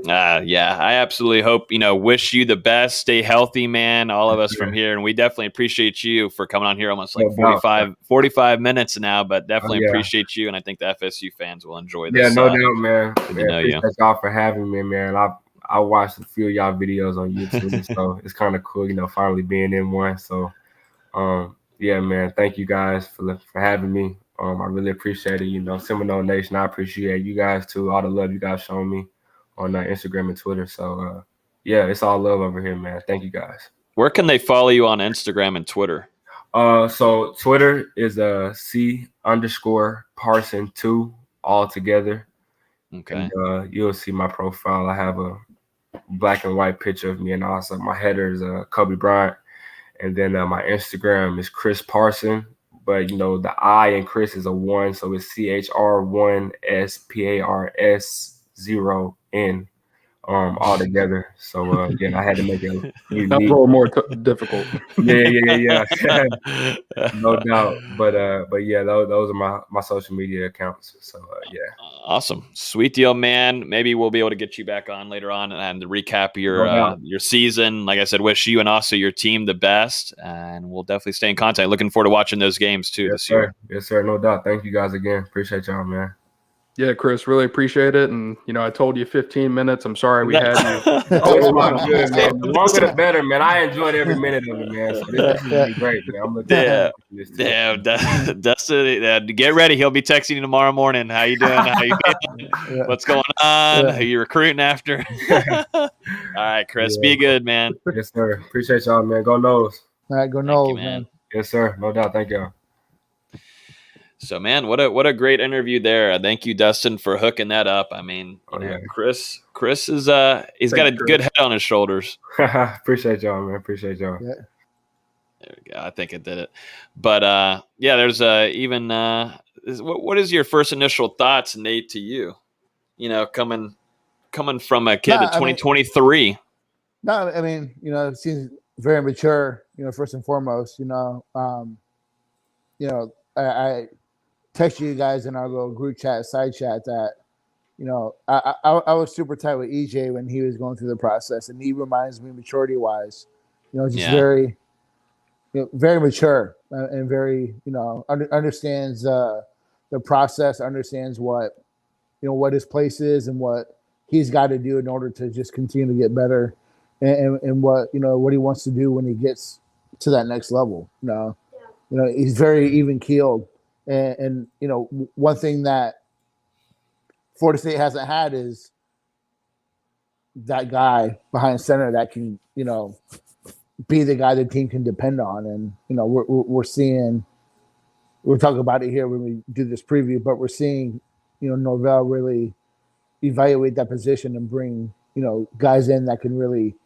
I absolutely hope, wish you the best. Stay healthy, man. All of us from here. And we definitely appreciate you for coming on here almost like 45 minutes now, but definitely appreciate you. And I think the FSU fans will enjoy this. Yeah, no doubt, man. Appreciate y'all for having me, man. I watched a few of y'all videos on YouTube, so it's kind of cool, finally being in one. So, man, thank you guys for having me. I really appreciate it. Seminole Nation, I appreciate you guys too. All the love you guys shown me on Instagram and Twitter. So, it's all love over here, man. Thank you guys. Where can they follow you on Instagram and Twitter? So Twitter is C_Parson2 all together. Okay. And you'll see my profile. I have a black and white picture of me, and also my header is Kobe Bryant. And then my Instagram is Chris Parson, but the I in Chris is a 1, so it's CHR1SPARS0N. All together. So again, I had to make it unique. That's a little more difficult. Yeah. No doubt. But yeah, those are my social media accounts. So yeah. Awesome. Sweet deal, man. Maybe we'll be able to get you back on later on and to recap your season. Like I said, wish you and also your team the best, and we'll definitely stay in contact. Looking forward to watching those games too this year. Yes, sir. No doubt. Thank you guys again. Appreciate y'all, man. Yeah, Chris, really appreciate it. And, I told you 15 minutes. I'm sorry we had you. Oh, it's all good, man. The longer the better, man. I enjoyed every minute of it, man. So this is really great, man. I'm looking forward to this too. Yeah, Dustin, get ready. He'll be texting you tomorrow morning. How you doing? How you feeling? What's going on? Who you recruiting after? All right, Chris, be good, man. Yes, sir. Appreciate y'all, man. Go Noles. All right, go Noles, man. Yes, sir. No doubt. Thank y'all. So, man, what a great interview there. Thank you, Dustin, for hooking that up. I mean, Chris is he's got a good head on his shoulders. Appreciate y'all, man. Appreciate y'all. Yeah. There we go. I think it did it. But there's even what is your first initial thoughts, Nate, to you? Coming from a kid at 2023. I mean, it seems very mature. First and foremost, I text you guys in our little group chat, side chat, that I was super tight with EJ when he was going through the process, and he reminds me, maturity wise, very, very mature and very, understands the process, understands what his place is and what he's got to do in order to just continue to get better, and what what he wants to do when he gets to that next level. He's very even keeled. And one thing that Florida State hasn't had is that guy behind center that can, be the guy the team can depend on. And, we're seeing, we'll talk about it here when we do this preview, but we're seeing, Norvell really evaluate that position and bring, guys in that can really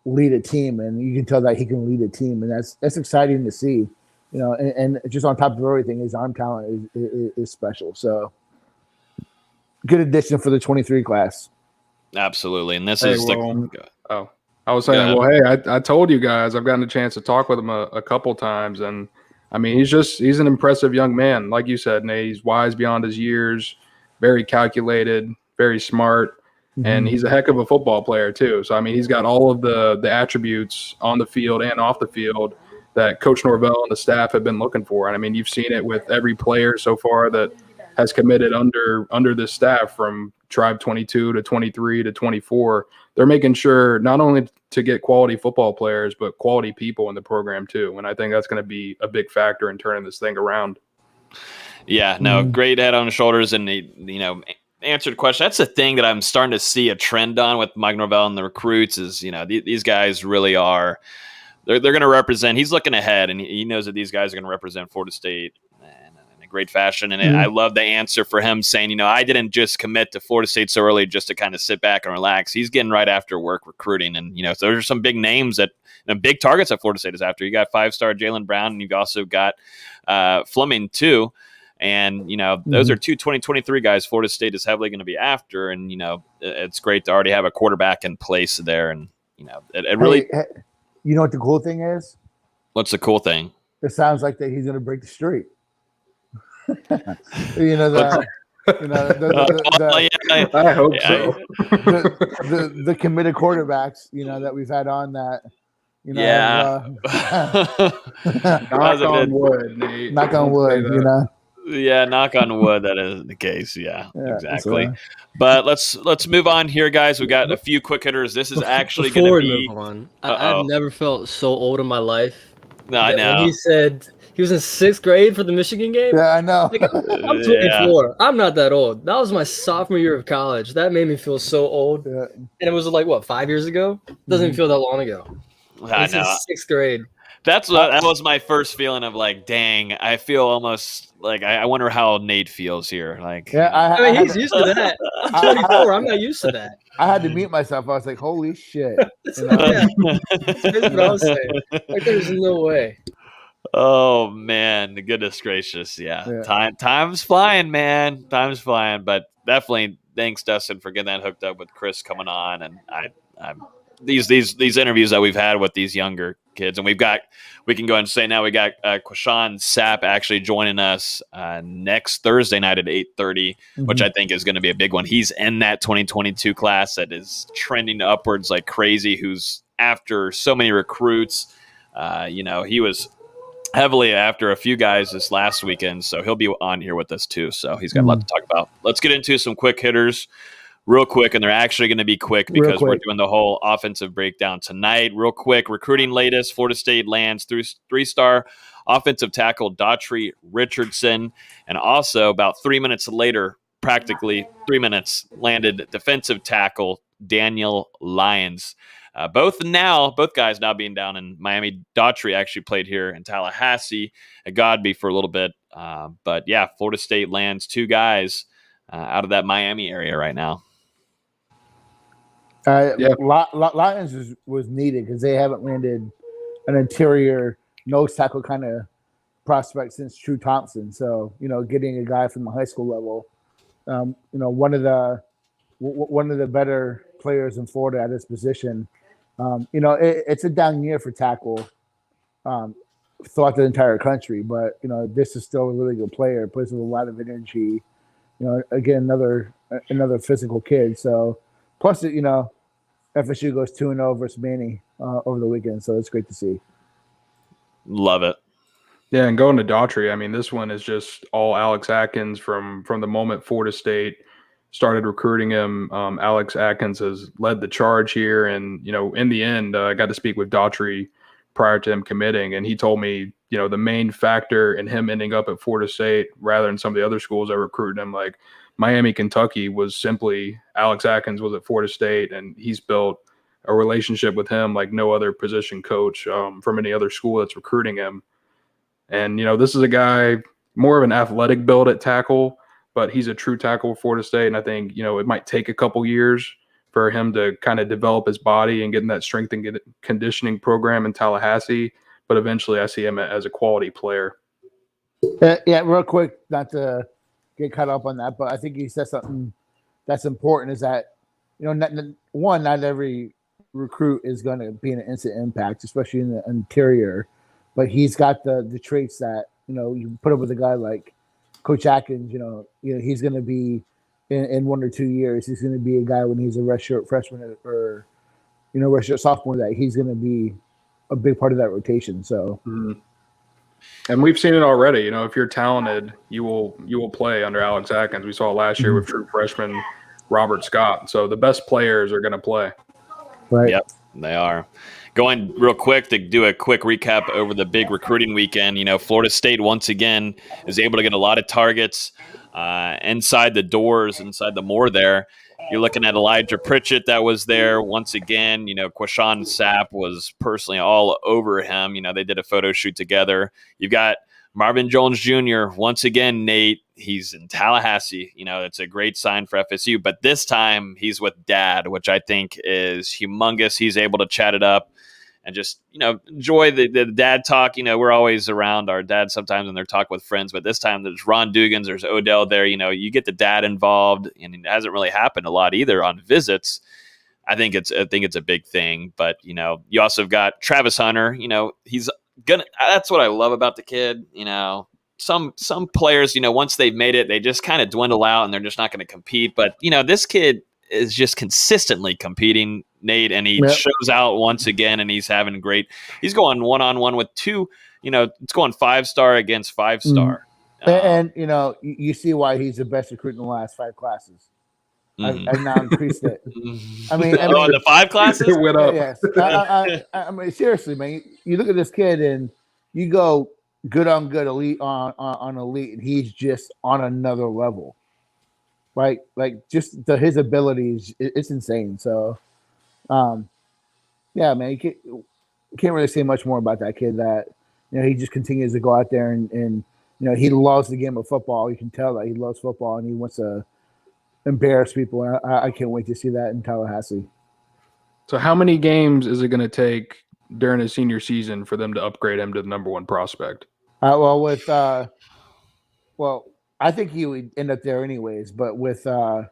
lead a team. And you can tell that he can lead a team. And that's exciting to see. And just on top of everything, his arm talent is special. So, good addition for the 23 class. Absolutely, and this I was saying, I told you guys I've gotten a chance to talk with him a couple times, and I mean he's an impressive young man, like you said, Nate. He's wise beyond his years, very calculated, very smart, and he's a heck of a football player too. So I mean, he's got all of the attributes on the field and off the field that Coach Norvell and the staff have been looking for. And I mean, you've seen it with every player so far that has committed under this staff, from Tribe 22 to 23 to 24. They're making sure not only to get quality football players, but quality people in the program too. And I think that's going to be a big factor in turning this thing around. Yeah, no, great head on his shoulders. And answered the question. That's the thing that I'm starting to see a trend on with Mike Norvell and the recruits is, these guys really are, they're going to represent. He's looking ahead, and he knows that these guys are going to represent Florida State in a great fashion. And I love the answer for him saying, I didn't just commit to Florida State so early just to kind of sit back and relax. He's getting right after work recruiting. And, so there's some big names big targets that Florida State is after. You got 5-star Jalen Brown, and you've also got Fleming too. And, those are two 2023 guys Florida State is heavily going to be after. And, it's great to already have a quarterback in place there. And, it really – you know what the cool thing is? What's the cool thing? It sounds like that he's going to break the streak. I hope so. The committed quarterbacks, that we've had on that. Knock on wood, Nate. Knock on wood, Yeah, knock on wood. That is the case. Yeah, exactly. But let's move on here, guys. We got a few quick hitters. This is actually going to be. I've never felt so old in my life. No, I know. When he said he was in 6th grade for the Michigan game. Yeah, I know. I'm 24. Yeah. I'm not that old. That was my sophomore year of college. That made me feel so old. Yeah. And it was 5 years ago? Doesn't even feel that long ago. I know. 6th grade. That was my first feeling of like, dang, I feel almost like I wonder how Nate feels here. Like, Yeah, I mean, he's used to that. I'm 24. I'm not used to that. I had to mute myself. I was like, "Holy shit!" You know? Yeah, that's what I was saying. Like, there's no way. Oh man, goodness gracious, yeah. Time's flying, man. Time's flying, but definitely thanks, Dustin, for getting that hooked up with Chris coming on, and I'm these interviews that we've had with these younger kids, and we can go ahead and say now we got Quashawn Sapp actually joining us next Thursday night at 8:30, which I think is going to be a big one. He's in that 2022 class that is trending upwards like crazy. Who's after so many recruits. He was heavily after a few guys this last weekend, so he'll be on here with us too. So he's got a lot to talk about. Let's get into some quick hitters real quick, and they're actually going to be quick because we're doing the whole offensive breakdown tonight. Real quick, recruiting latest, Florida State lands through three-star offensive tackle Daughtry Richardson, and also about 3 minutes later, practically 3 minutes, landed defensive tackle Daniel Lyons. Both guys now being down in Miami. Daughtry actually played here in Tallahassee at Godby for a little bit. But yeah, Florida State lands two guys out of that Miami area right now. Lyons was needed because they haven't landed an interior nose tackle kind of prospect since True Thompson. So, getting a guy from the high school level, one of the better players in Florida at this position. It's a down year for tackle throughout the entire country, but this is still a really good player. Plays with a lot of energy. Again, another physical kid. So plus, FSU goes 2-0 versus Manny over the weekend, so it's great to see. Love it. Yeah, and going to Daughtry, I mean, this one is just all Alex Atkins from the moment Florida State started recruiting him. Alex Atkins has led the charge here. And, in the end, I got to speak with Daughtry prior to him committing. And he told me, the main factor in him ending up at Florida State rather than some of the other schools that recruited him, like Miami, Kentucky, was simply Alex Atkins was at Florida State. And he's built a relationship with him like no other position coach from any other school that's recruiting him. And, this is a guy more of an athletic build at tackle, but he's a true tackle for Florida State. And I think, it might take a couple years for him to kind of develop his body and get in that strength and conditioning program in Tallahassee. But eventually I see him as a quality player. Yeah, real quick, not to get caught up on that, but I think he said something that's important is that, not every recruit is going to be an instant impact, especially in the interior. But he's got the traits that, you put up with a guy like Coach Atkins, he's going to be in 1 or 2 years. He's going to be a guy when he's a redshirt freshman or redshirt sophomore that he's going to be a big part of that rotation. So, and we've seen it already. If you're talented, you will play under Alex Atkins. We saw it last year with true freshman Robert Scott. So the best players are going to play. Right. Yep, they are. Going real quick to do a quick recap over the big recruiting weekend. Florida State once again is able to get a lot of targets inside the doors, inside the more there. You're looking at Elijah Pritchett that was there once again. Quashawn Sapp was personally all over him. They did a photo shoot together. You've got Marvin Jones Jr. once again, Nate. He's in Tallahassee. It's a great sign for FSU. But this time he's with Dad, which I think is humongous. He's able to chat it up and just, enjoy the dad talk. We're always around our dad sometimes when they're talking with friends, but this time there's Ron Dugans, there's Odell there. You get the dad involved, and it hasn't really happened a lot either on visits. I think it's a big thing, but you also have got Travis Hunter. He's gonna. That's what I love about the kid. Some players, once they've made it, they just kind of dwindle out and they're just not going to compete. But this kid is just consistently competing, Nate, and he shows out once again, and he's having great. He's going one-on-one with two. It's going 5-star against 5-star, and you see why he's the best recruit in the last 5 classes. I've now increased it. I mean, the 5 classes it went up. Yes, I mean, seriously, man. You look at this kid, and you go good on good, elite on elite, and he's just on another level. Right, like just his abilities, it's insane. So, yeah, man. can't really say much more about that kid. That he just continues to go out there and he loves the game of football. You can tell that he loves football and he wants to embarrass people. And I can't wait to see that in Tallahassee. So how many games is it going to take during his senior season for them to upgrade him to the number one prospect? I think he would end up there anyways. But with the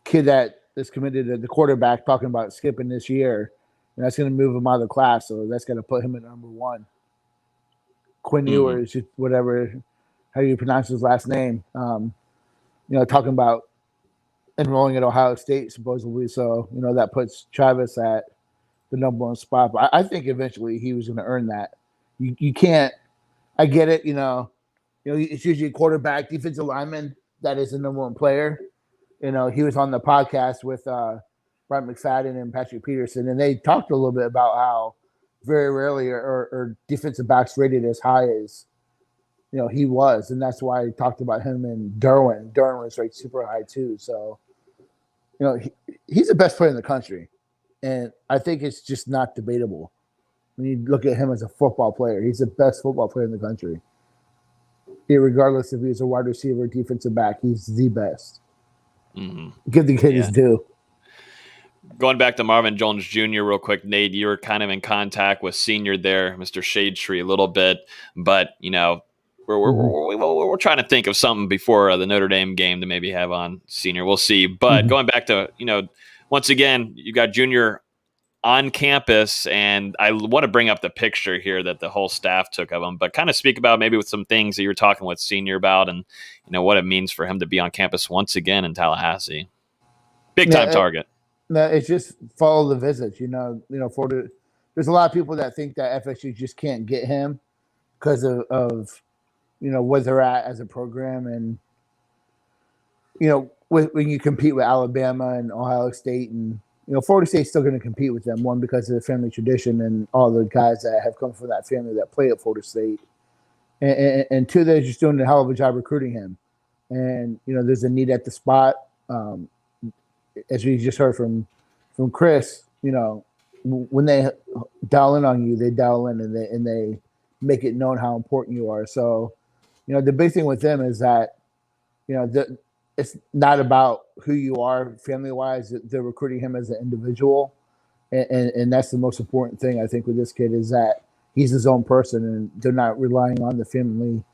kid that is committed to the quarterback talking about skipping this year, and that's going to move him out of the class. So that's going to put him at number one. Quinn Ewers, whatever, how you pronounce his last name. Talking about enrolling at Ohio State supposedly. So, that puts Travis at the number one spot. But I think eventually he was going to earn that. You can't. I get it. It's usually a quarterback, defensive lineman that is the number one player. He was on the podcast with Brian McFadden and Patrick Peterson, and they talked a little bit about how very rarely are defensive backs rated as high as he was, and that's why I talked about him and Derwin. Derwin was rated super high too. So, he's the best player in the country, and I think it's just not debatable. When you look at him as a football player, he's the best football player in the country. Regardless if he's a wide receiver or defensive back, he's the best. Give the kid his due. Going back to Marvin Jones Jr. real quick, Nate, you were kind of in contact with senior there, Mr. Shade Tree, a little bit, but we're trying to think of something before the Notre Dame game to maybe have on senior. We'll see. But going back to once again, you got Junior on campus, and I want to bring up the picture here that the whole staff took of him, but kind of speak about maybe with some things that you were talking with senior about, and what it means for him to be on campus once again in Tallahassee. Big time target. No, it's just follow the visits. There's a lot of people that think that FSU just can't get him because of where they're at as a program, and when you compete with Alabama and Ohio State, and Florida State's still going to compete with them. One, because of the family tradition and all the guys that have come from that family that play at Florida State, and two, they're just doing a hell of a job recruiting him. And there's a need at the spot. As we just heard from Chris, when they dial in on you, they dial in and they make it known how important you are. So, the big thing with them is that, it's not about who you are family wise. They're recruiting him as an individual, and that's the most important thing I think with this kid is that he's his own person, and they're not relying on the family,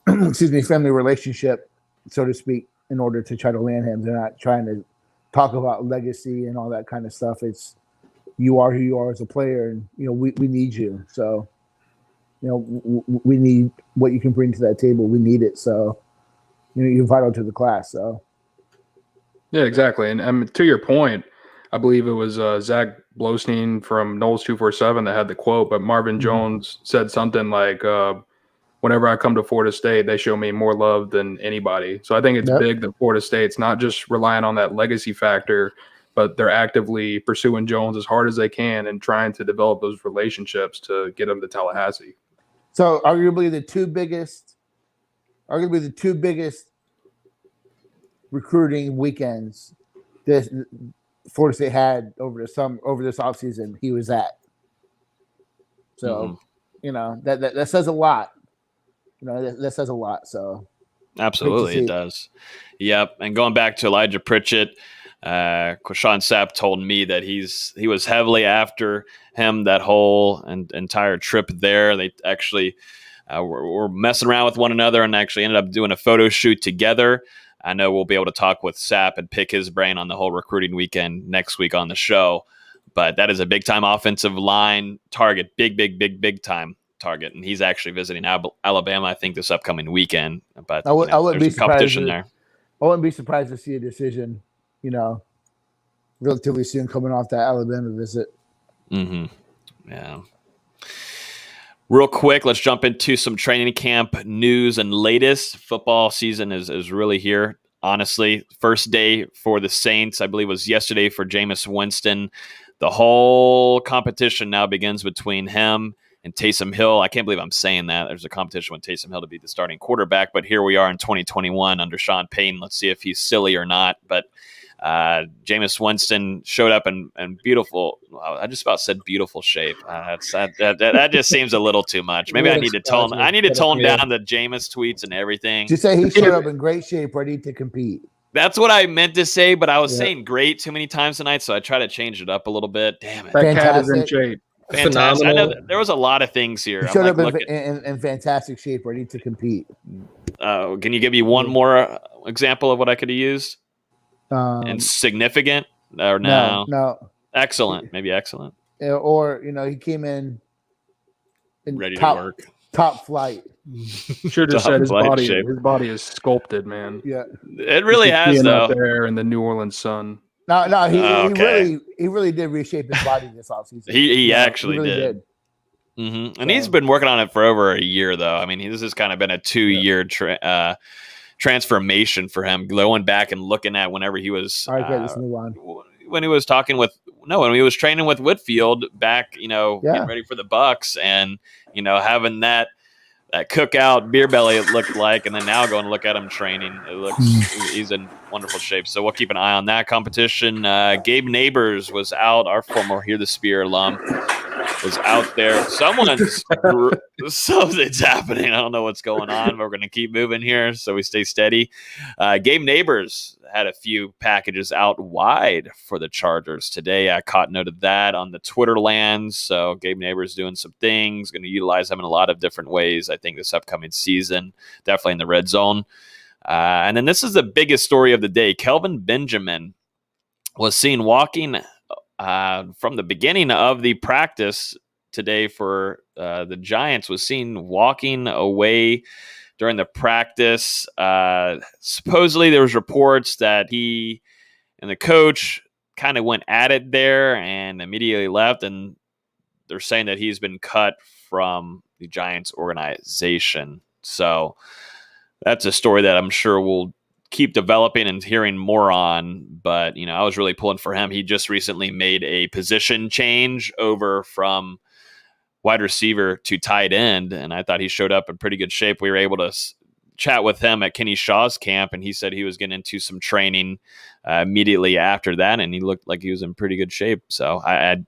family relationship, so to speak, in order to try to land him. They're not trying to talk about legacy and all that kind of stuff. It's you are who you are as a player, and we need you. So we need what you can bring to that table. We need it. So you're vital to the class. So yeah, exactly. And to your point, I believe it was Zach Blostein from Noles 247 that had the quote, but Marvin Jones said something like, whenever I come to Florida State, they show me more love than anybody. So I think it's big that Florida State's not just relying on that legacy factor, but they're actively pursuing Jones as hard as they can and trying to develop those relationships to get him to Tallahassee. So arguably the two biggest recruiting weekends this Florida State had over this offseason, he was at. So, that says a lot. That says a lot. So absolutely it does. Yep. And going back to Elijah Pritchett, Quashawn Sapp told me that he was heavily after him that whole entire trip there. They actually were messing around with one another and actually ended up doing a photo shoot together. I know we'll be able to talk with Sapp and pick his brain on the whole recruiting weekend next week on the show. But that is a big-time offensive line target, big time target. And he's actually visiting Alabama, I think, this upcoming weekend. But I wouldn't be there's competition surprised there. I wouldn't be surprised to see a decision, relatively soon coming off that Alabama visit. Yeah. Real quick, let's jump into some training camp news and latest. Football season is really here. Honestly, first day for the Saints, I believe, was yesterday for Jameis Winston. The whole competition now begins between him and Taysom Hill. I can't believe I'm saying that. There's a competition with Taysom Hill to be the starting quarterback, but here we are in 2021 under Sean Payton. Let's see if he's silly or not. But Jameis Winston showed up in beautiful. I just about said beautiful shape. That just seems a little too much. Maybe I need to tone. I need to tone down the Jameis tweets and everything. Just say he showed up in great shape, ready to compete. That's what I meant to say, but I was saying great too many times tonight, so I try to change it up a little bit. Damn it! That cat is in shape. Fantastic. I know there was a lot of things here. He showed up in fantastic shape, ready to compete. Can you give me one more example of what I could have used? And significant or no? No. Excellent. Maybe excellent. Or, he came in ready to work. Top flight. Should have said his body is sculpted, man. Yeah. It really has, though. Up there in the New Orleans sun. No, he really did reshape his body this offseason. He actually really did. Mm-hmm. And he's been working on it for over a year, though. I mean, this has kind of been a 2-year transformation for him, going back and looking at whenever he was all right, let's move on. When he was when he was training with Whitfield back, getting ready for the Bucks, and having that cookout beer belly it looked like, and then now going to look at him training, it looks he's in wonderful shape. So we'll keep an eye on that competition. Gabe Neighbors was out, our former Hear the Spear alum was out there. Something's happening. I don't know what's going on, but we're going to keep moving here so we stay steady. Gabe Neighbors had a few packages out wide for the Chargers today. I caught note of that on the Twitter lands. So Gabe Neighbors doing some things, going to utilize him in a lot of different ways, I think, this upcoming season, definitely in the red zone. And then this is the biggest story of the day. Kelvin Benjamin was seen walking from the beginning of the practice today for the Giants, was seen walking away during the practice. Supposedly there was reports that he and the coach kind of went at it there and immediately left. And they're saying that he's been cut from the Giants organization. So that's a story that I'm sure we'll keep developing and hearing more on, but I was really pulling for him. He just recently made a position change over from wide receiver to tight end, and I thought he showed up in pretty good shape. We were able to chat with him at Kenny Shaw's camp, and he said he was getting into some training immediately after that, and he looked like he was in pretty good shape. So I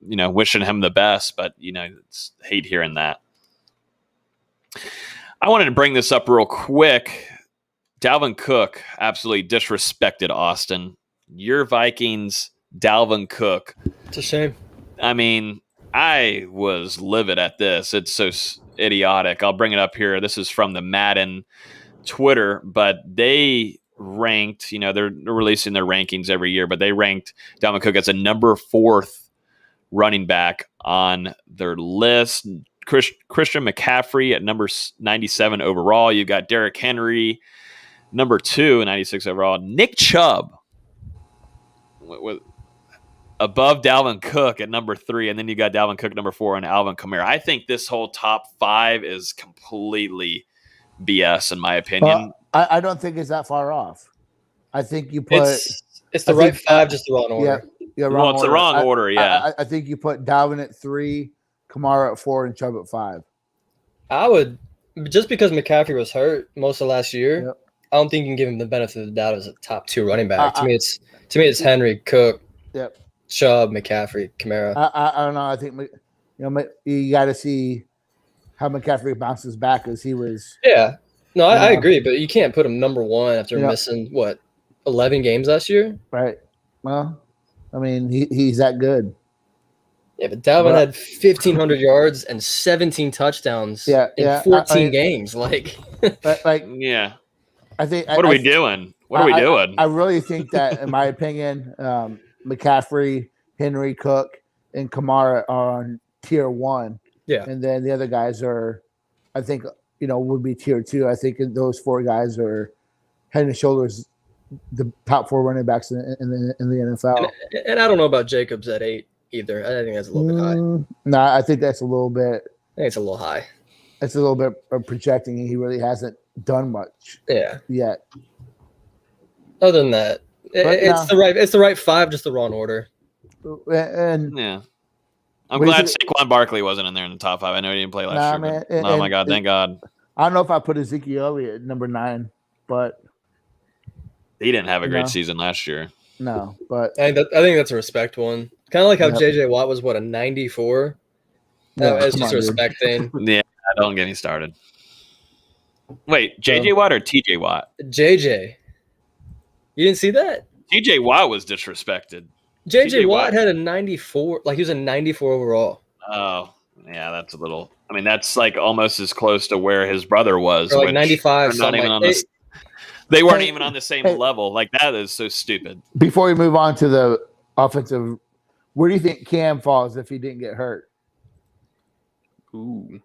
wishing him the best, but it's hate hearing that. I wanted to bring this up real quick. Dalvin Cook absolutely disrespected Austin. Your Vikings, Dalvin Cook. It's a shame. I mean, I was livid at this. It's so idiotic. I'll bring it up here. This is from the Madden Twitter, but they ranked, they're releasing their rankings every year, but they ranked Dalvin Cook as a number 4th running back on their list. Christian McCaffrey at number 97 overall. You've got Derrick Henry, number 2, 96 overall. Nick Chubb with above Dalvin Cook at number 3, and then you got Dalvin Cook number 4 and Alvin Kamara. I think this whole top 5 is completely BS in my opinion. I don't think it's that far off. I think you put it's the right 5, just the wrong order. Yeah, well, it's the wrong order. Yeah, I think you put Dalvin at 3, Kamara at 4, and Chubb at 5. I would, just because McCaffrey was hurt most of last year. Yep. I don't think you can give him the benefit of the doubt as a top 2 running back. To me, it's Henry, Cook, Chubb, McCaffrey, Kamara. I don't know. I think you got to see how McCaffrey bounces back as he was. Yeah, no, I agree, but you can't put him number 1 after missing 11 games last year. Right. Well, I mean, he's that good. Yeah, but Dalvin had 1,500 yards and 17 touchdowns in 14 games. Yeah. I think. What are we doing? What are we doing? I really think that, in my opinion, McCaffrey, Henry, Cook, and Kamara are on tier 1. Yeah, and then the other guys are, I think, would be tier 2. I think those 4 guys are head and shoulders the top 4 running backs in the NFL. And I don't know about Jacobs at 8 either. I think that's a little bit high. No, I think that's a little bit. I think it's a little high. It's a little bit of projecting, and he really hasn't done much. Yet. Other than that, it's the right 5, just the wrong order. And I'm glad Saquon Barkley wasn't in there in the top 5. I know he didn't play last year. Man, oh my God, thank God. I don't know if I put Ezekiel Elliott at number 9, but he didn't have a great season last year. No, but I think that's a respect one. Kind of like how Yep. JJ Watt was a 94. Yeah, It's come just on, a dude. respect thing. Yeah, don't get me started. Wait, JJ Watt or TJ Watt? JJ, you didn't see that? TJ Watt was disrespected. JJ Watt had a 94, like he was a 94 overall. Oh, yeah, that's a little. I mean, that's like almost as close to where his brother was. Or like which 95. they're not even like, on the, they weren't even on the same level. Like, that is so stupid. Before we move on to the offensive, where do you think Cam falls if he didn't get hurt? Ooh.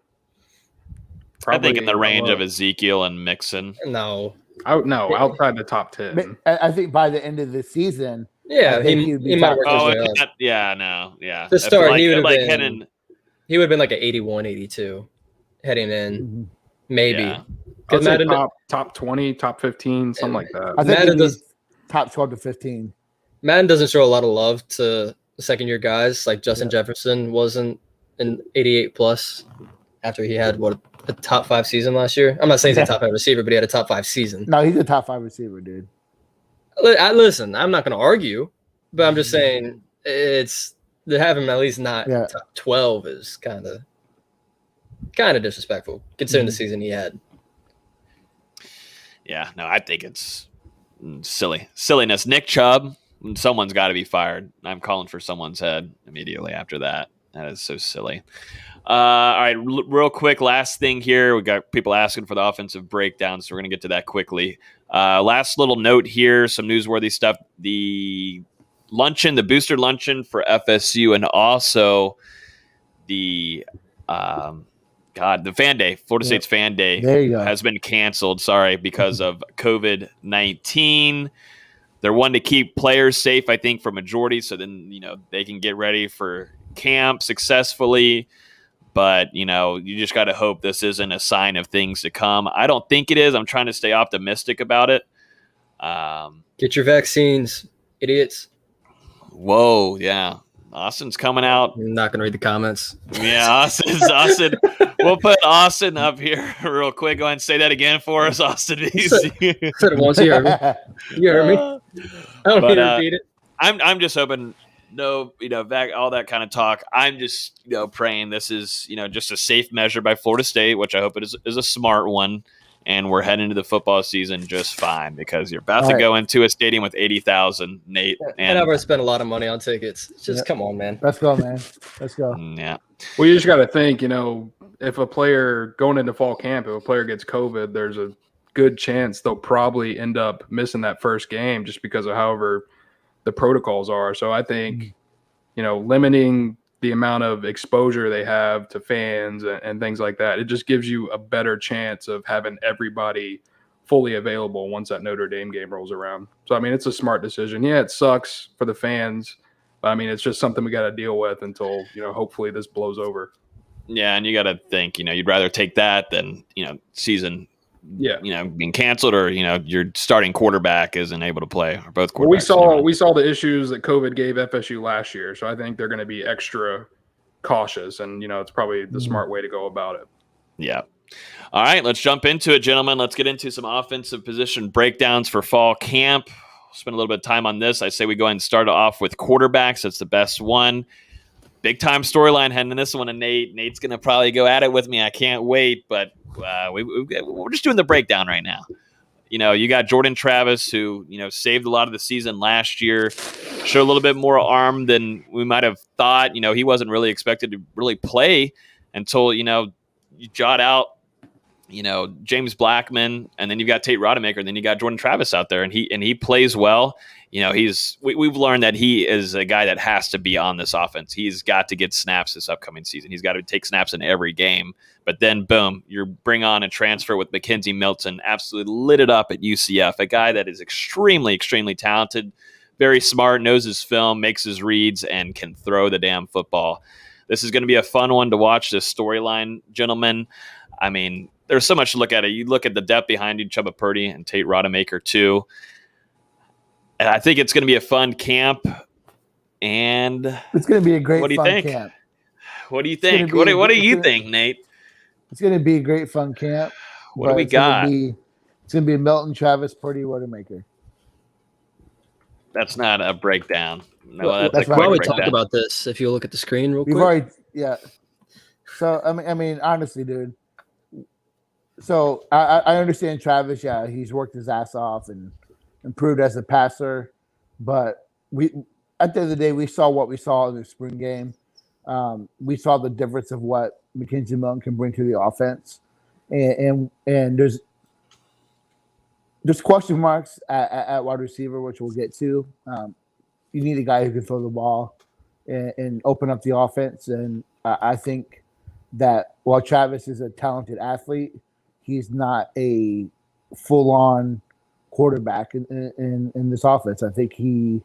I think in the range of Ezekiel and Mixon. No. Outside the top 10. I think by the end of the season, Yeah, he might work his way up. Yeah. To start, he would have like been. He would have been like an 81, 82 heading in, Mm-hmm. maybe. Yeah. I'd say top 20, top 15, something like that. I think Madden does top 12 to 15. Madden doesn't show a lot of love to second-year guys. Like Justin Jefferson wasn't an 88 plus after he had a top 5 season last year. I'm not saying he's a top 5 receiver, but he had a top 5 season. No, he's a top 5 receiver, dude. Listen, I'm not going to argue, but I'm just saying it's to have him at least not top 12 is kind of disrespectful considering the season he had. Yeah, no, I think it's silliness. Nick Chubb, someone's got to be fired. I'm calling for someone's head immediately after that. That is so silly. All right, real quick, last thing here. We got people asking for the offensive breakdown, so we're going to get to that quickly. Last little note here, some newsworthy stuff. The luncheon, the booster luncheon for FSU, and also the the fan day, Florida State's fan day has been canceled. Sorry, because of COVID-19. They're wanting to keep players safe, I think, for majority, so then they can get ready for camp successfully. But you just got to hope this isn't a sign of things to come. I don't think it is. I'm trying to stay optimistic about it. Get your vaccines, idiots. Whoa, yeah. Austin's coming out. I'm not going to read the comments. Yeah, Austin. We'll put Austin up here real quick. Go ahead and say that again for us, Austin. Said it once. You heard me. You heard me. I don't need to repeat it. I'm just hoping all that kind of talk. I'm just praying this is just a safe measure by Florida State, which I hope it is a smart one. And we're heading into the football season just fine because you're about to go into a stadium with 80,000, Nate. And I've already spent a lot of money on tickets. Just come on, man. Let's go, man. Let's go. Yeah. Well, you just got to think, if a player going into fall camp, if a player gets COVID, there's a good chance they'll probably end up missing that first game just because of however the protocols are. So I think, limiting the amount of exposure they have to fans and things like that, it just gives you a better chance of having everybody fully available once that Notre Dame game rolls around. So, I mean, it's a smart decision. Yeah, it sucks for the fans, but I mean, it's just something we got to deal with until, hopefully this blows over. Yeah. And you got to think, you'd rather take that than, season, being canceled or, your starting quarterback isn't able to play or both quarterbacks. Well, we saw the issues that COVID gave FSU last year. So I think they're going to be extra cautious and, it's probably the smart way to go about it. Yeah. All right, let's jump into it, gentlemen. Let's get into some offensive position breakdowns for fall camp. We'll spend a little bit of time on this. I say we go ahead and start off with quarterbacks. That's the best one. Big time storyline heading in this one, and Nate's going to probably go at it with me. I can't wait, but we're just doing the breakdown right now. You got Jordan Travis, who, saved a lot of the season last year, showed a little bit more arm than we might have thought. He wasn't really expected to really play until, you jot out, James Blackman, and then you've got Tate Rodemaker, and then you got Jordan Travis out there, and he plays well. We've learned that he is a guy that has to be on this offense. He's got to get snaps this upcoming season. He's got to take snaps in every game. But then, boom, you bring on a transfer with Mackenzie Milton, absolutely lit it up at UCF, a guy that is extremely, extremely talented, very smart, knows his film, makes his reads, and can throw the damn football. This is going to be a fun one to watch, this storyline, gentlemen. I mean, there's so much to look at it. You look at the depth behind you, Chubba Purdy and Tate Rodemaker, too. And I think it's going to be a fun camp. And it's going to be a great fun camp. What do you think? What do you think, Nate? It's going to be a great fun camp. What do we got? It's going to be Milton, Travis, Purdy, Rodemaker. That's not a breakdown. No, Well, that's that's a Why quick we breakdown. talk about this? If you look at the screen real We've quick. already, yeah. So I mean, honestly, dude. So I understand Travis. Yeah, he's worked his ass off and improved as a passer, but at the end of the day, we saw what we saw in the spring game. We saw the difference of what Mackenzie Milton can bring to the offense, and there's question marks at wide receiver, which we'll get to. You need a guy who can throw the ball and open up the offense, and I think that while Travis is a talented athlete, he's not a full-on quarterback in this offense. I think he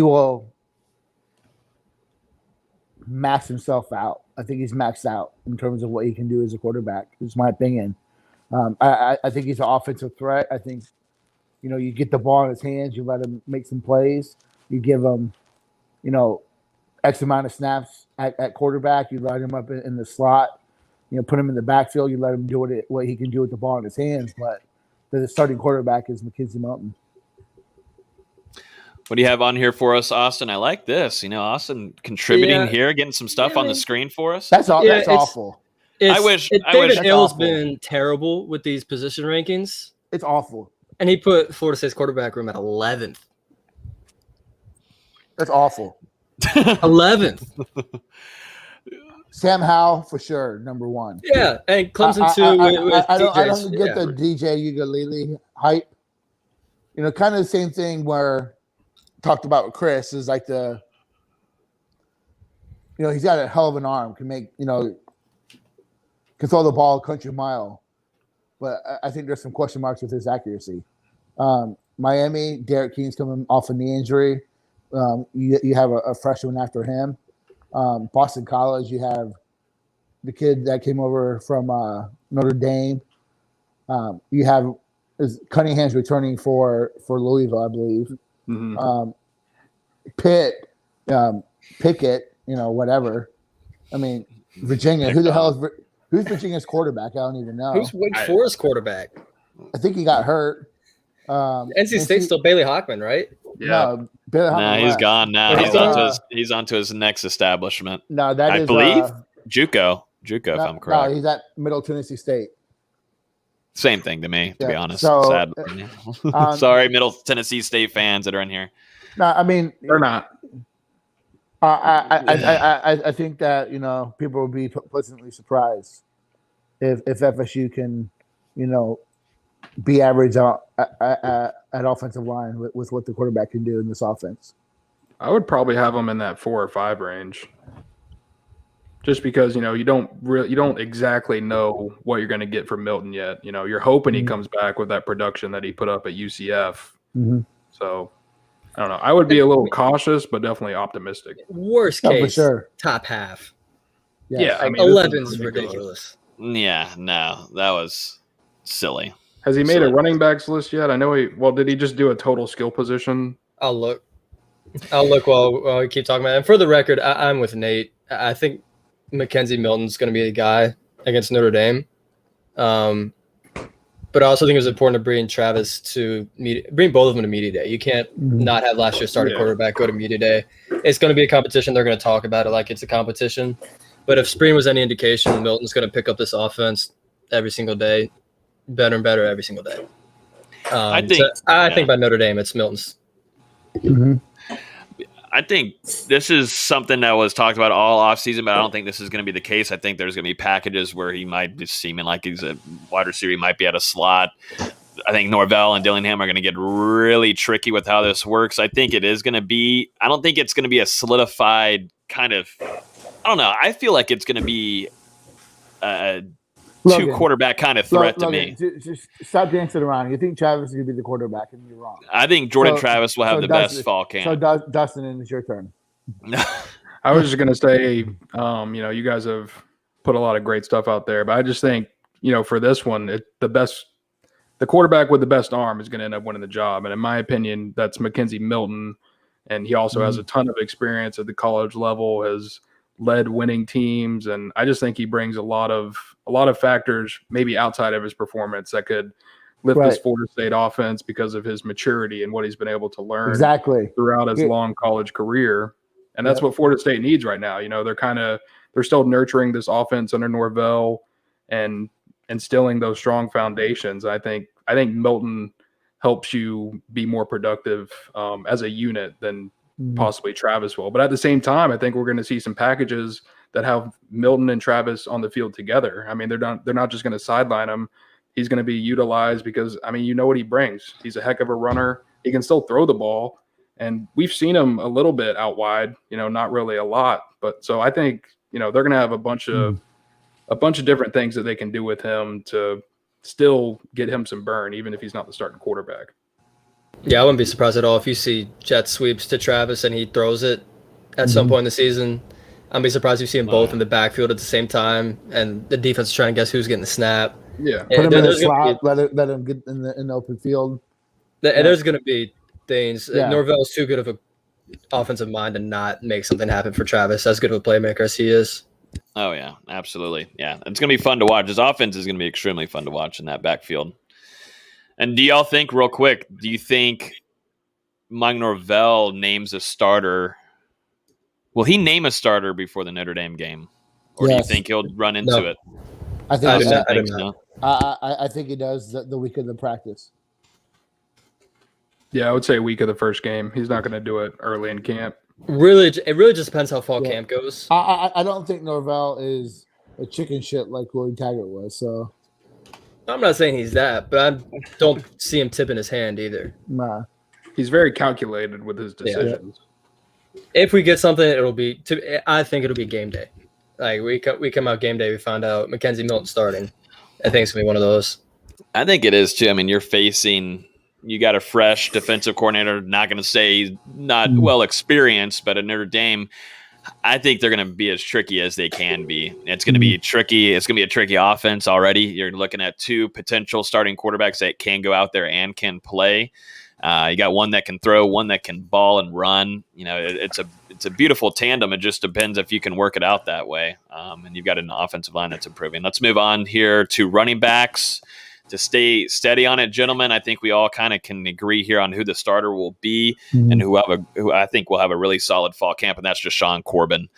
will max himself out. I think he's maxed out in terms of what he can do as a quarterback. Is my opinion. I think he's an offensive threat. I think, you get the ball in his hands, you let him make some plays, you give him, X amount of snaps at quarterback, you line him up in the slot, put him in the backfield, you let him do what he can do with the ball in his hands. But the starting quarterback is Mackenzie Milton. What do you have on here for us, Austin? I like this. Austin contributing here, getting some stuff on the screen for us. That's awful. David Hill's been terrible with these position rankings. It's awful. And he put Florida State's quarterback room at 11th. That's awful. 11th. Sam Howell for sure, number one. Yeah, and Clemson too. I don't get the DJ Ugalele hype. Kind of the same thing where talked about with Chris is like he's got a hell of an arm, can make can throw the ball a country mile, but I think there's some question marks with his accuracy. Miami, Derek Keen's coming off a knee injury. You have a freshman after him. Boston College, you have the kid that came over from Notre Dame. You have Cunningham's returning for Louisville, I believe. Mm-hmm. Pitt, Pickett, whatever. I mean, Virginia. Who the hell is who's Virginia's quarterback? I don't even know. Who's Wake Forest quarterback? I think he got hurt. NC State's still Bailey Hockman, right? Yeah. No, Bailey Hockman He's left. gone now. But He's on to his next establishment. No, that I is believe JUCO, if I'm correct. No, he's at Middle Tennessee State. Same thing to me, to be honest. So, Sad. Sorry, Middle Tennessee State fans that are in here. No, I mean They're not. I think that people will be pleasantly surprised if FSU can be average at offensive line with what the quarterback can do in this offense. I would probably have them in that 4 or 5 range, just because you don't exactly know what you're going to get from Milton yet. You're hoping he comes back with that production that he put up at UCF. Mm-hmm. So I don't know. I would be a little cautious, but definitely optimistic. Worst case, for sure. top half. Yeah, I mean, 11's ridiculous. Yeah, no, that was silly. Has he made a running backs list yet? I know did he just do a total skill position? I'll look while we keep talking about it. And for the record, I'm with Nate. I think Mackenzie Milton's going to be the guy against Notre Dame. But I also think it was important to bring Travis bring both of them to media day. You can't not have last year's starting quarterback go to media day. It's going to be a competition. They're going to talk about it like it's a competition. But if spring was any indication, Milton's going to pick up this offense every single day, better and better every single day. I think by Notre Dame, it's Milton's. Mm-hmm. I think this is something that was talked about all offseason, but I don't think this is going to be the case. I think there's going to be packages where he might be seeming like he's a wide receiver. He might be at a slot. I think Norvell and Dillingham are going to get really tricky with how this works. I think it is going to be – I don't think it's going to be a solidified kind of – I don't know. I feel like it's going to be a two-quarterback kind of threat to me. Just stop dancing around. You think Travis is going to be the quarterback, and you're wrong. I think Jordan Travis will have the best fall camp. So, Dustin, it's your turn. I was just going to say, you guys have put a lot of great stuff out there, but I just think, for this one, the quarterback with the best arm is going to end up winning the job. And in my opinion, that's Mackenzie Milton. And he also has a ton of experience at the college level, has led winning teams. And I just think he brings a lot of factors, maybe outside of his performance, that could lift this Florida State offense because of his maturity and what he's been able to learn throughout his long college career. And that's what Florida State needs right now. You know, they're still nurturing this offense under Norvell and instilling those strong foundations. I think Milton helps you be more productive as a unit than possibly Travis will. But at the same time, I think we're going to see some packages that have Milton and Travis on the field together. I mean, they're not just going to sideline him. He's going to be utilized because, I mean, you know what he brings. He's a heck of a runner. He can still throw the ball. And we've seen him a little bit out wide, you know, not really a lot. But so I think, you know, they're going to have a bunch of different things that they can do with him to still get him some burn, even if he's not the starting quarterback. Yeah, I wouldn't be surprised at all if you see jet sweeps to Travis and he throws it at some point in the season. I'd be surprised if you see them both in the backfield at the same time, and the defense is trying to guess who's getting the snap. Yeah, put him in a slot, let him get in the open field. There's going to be things. Norvell's too good of an offensive mind to not make something happen for Travis, as good of a playmaker as he is. Oh, yeah, absolutely. Yeah, it's going to be fun to watch. His offense is going to be extremely fun to watch in that backfield. And do y'all think, real quick, do you think Mike Norvell names a starter? Will he name a starter before the Notre Dame game? Or do you think he'll run into it? I think I think he does the week of the practice. Yeah, I would say week of the first game. He's not going to do it early in camp. Really, it really just depends how fall camp goes. I don't think Norvell is a chicken shit like Willie Taggart was. So I'm not saying he's that, but I don't see him tipping his hand either. Nah, he's very calculated with his decisions. If we get something, I think it'll be game day. Like we come out game day, we find out Mackenzie Milton starting. I think it's gonna be one of those. I think it is too. I mean, you got a fresh defensive coordinator. Not going to say he's not well experienced, but at Notre Dame, I think they're going to be as tricky as they can be. It's going to be tricky. It's going to be a tricky offense already. You're looking at two potential starting quarterbacks that can go out there and can play. You got one that can throw, one that can ball and run. You know, it's a beautiful tandem. It just depends if you can work it out that way. And you've got an offensive line that's improving. Let's move on here to running backs. To stay steady on it, gentlemen, I think we all kind of can agree here on who the starter will be and who I think will have a really solid fall camp, and that's just Sean Corbin.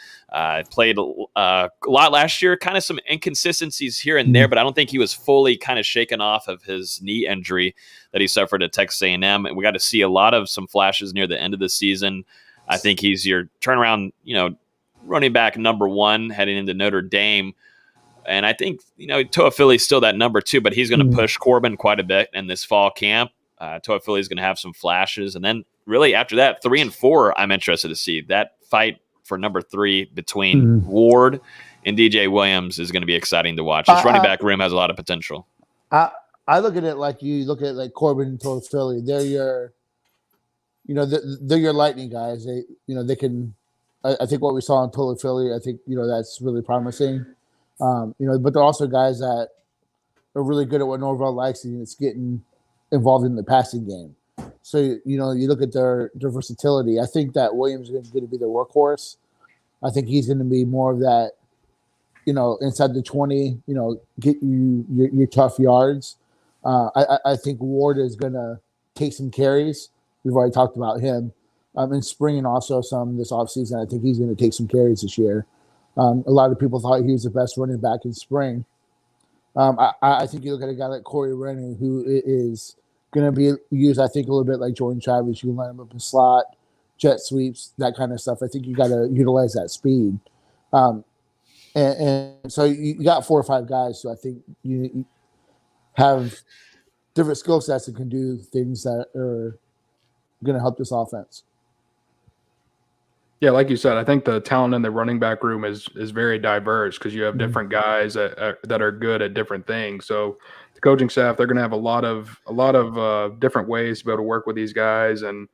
Played a lot last year, kind of some inconsistencies here and there, but I don't think he was fully kind of shaken off of his knee injury that he suffered at Texas A&M. And we got to see a lot of some flashes near the end of the season. I think he's your turnaround, running back number one heading into Notre Dame. And I think, Toa Philly's still that number two, but he's going to push Corbin quite a bit in this fall camp. Toa Philly's going to have some flashes. And then really after that, 3 and 4, I'm interested to see. That fight for number 3 between Ward and DJ Williams is going to be exciting to watch. This running back room has a lot of potential. I look at it like you look at like Corbin and Toa Philly. They're your, they're your lightning guys. They can, I think what we saw in Toa Philly, I think, that's really promising. But they're also guys that are really good at what Norvell likes, and it's getting involved in the passing game. So, you look at their versatility. I think that Williams is going to be their workhorse. I think he's going to be more of that, inside the 20, get you your tough yards. I think Ward is going to take some carries. We've already talked about him. In spring and also some this offseason, I think he's going to take some carries this year. A lot of people thought he was the best running back in spring. I think you look at a guy like Corey Rennie, who is going to be used, I think, a little bit like Jordan Travis. You can line him up in slot, jet sweeps, that kind of stuff. I think you got to utilize that speed. And so you got 4 or 5 guys. So I think you have different skill sets that can do things that are going to help this offense. Yeah, like you said, I think the talent in the running back room is very diverse because you have different guys that are good at different things. So the coaching staff, they're going to have a lot of different ways to be able to work with these guys. And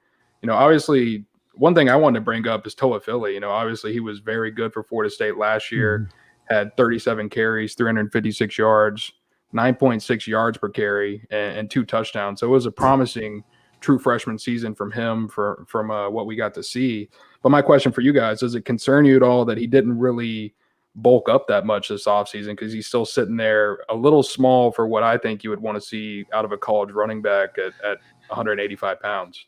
obviously, one thing I wanted to bring up is Toa Philly. Obviously he was very good for Florida State last year. Had 37 carries, 356 yards, 9.6 yards per carry, and 2 touchdowns. So it was a promising true freshman season from him from what we got to see. But my question for you guys, does it concern you at all that he didn't really bulk up that much this offseason because he's still sitting there a little small for what I think you would want to see out of a college running back at 185 pounds.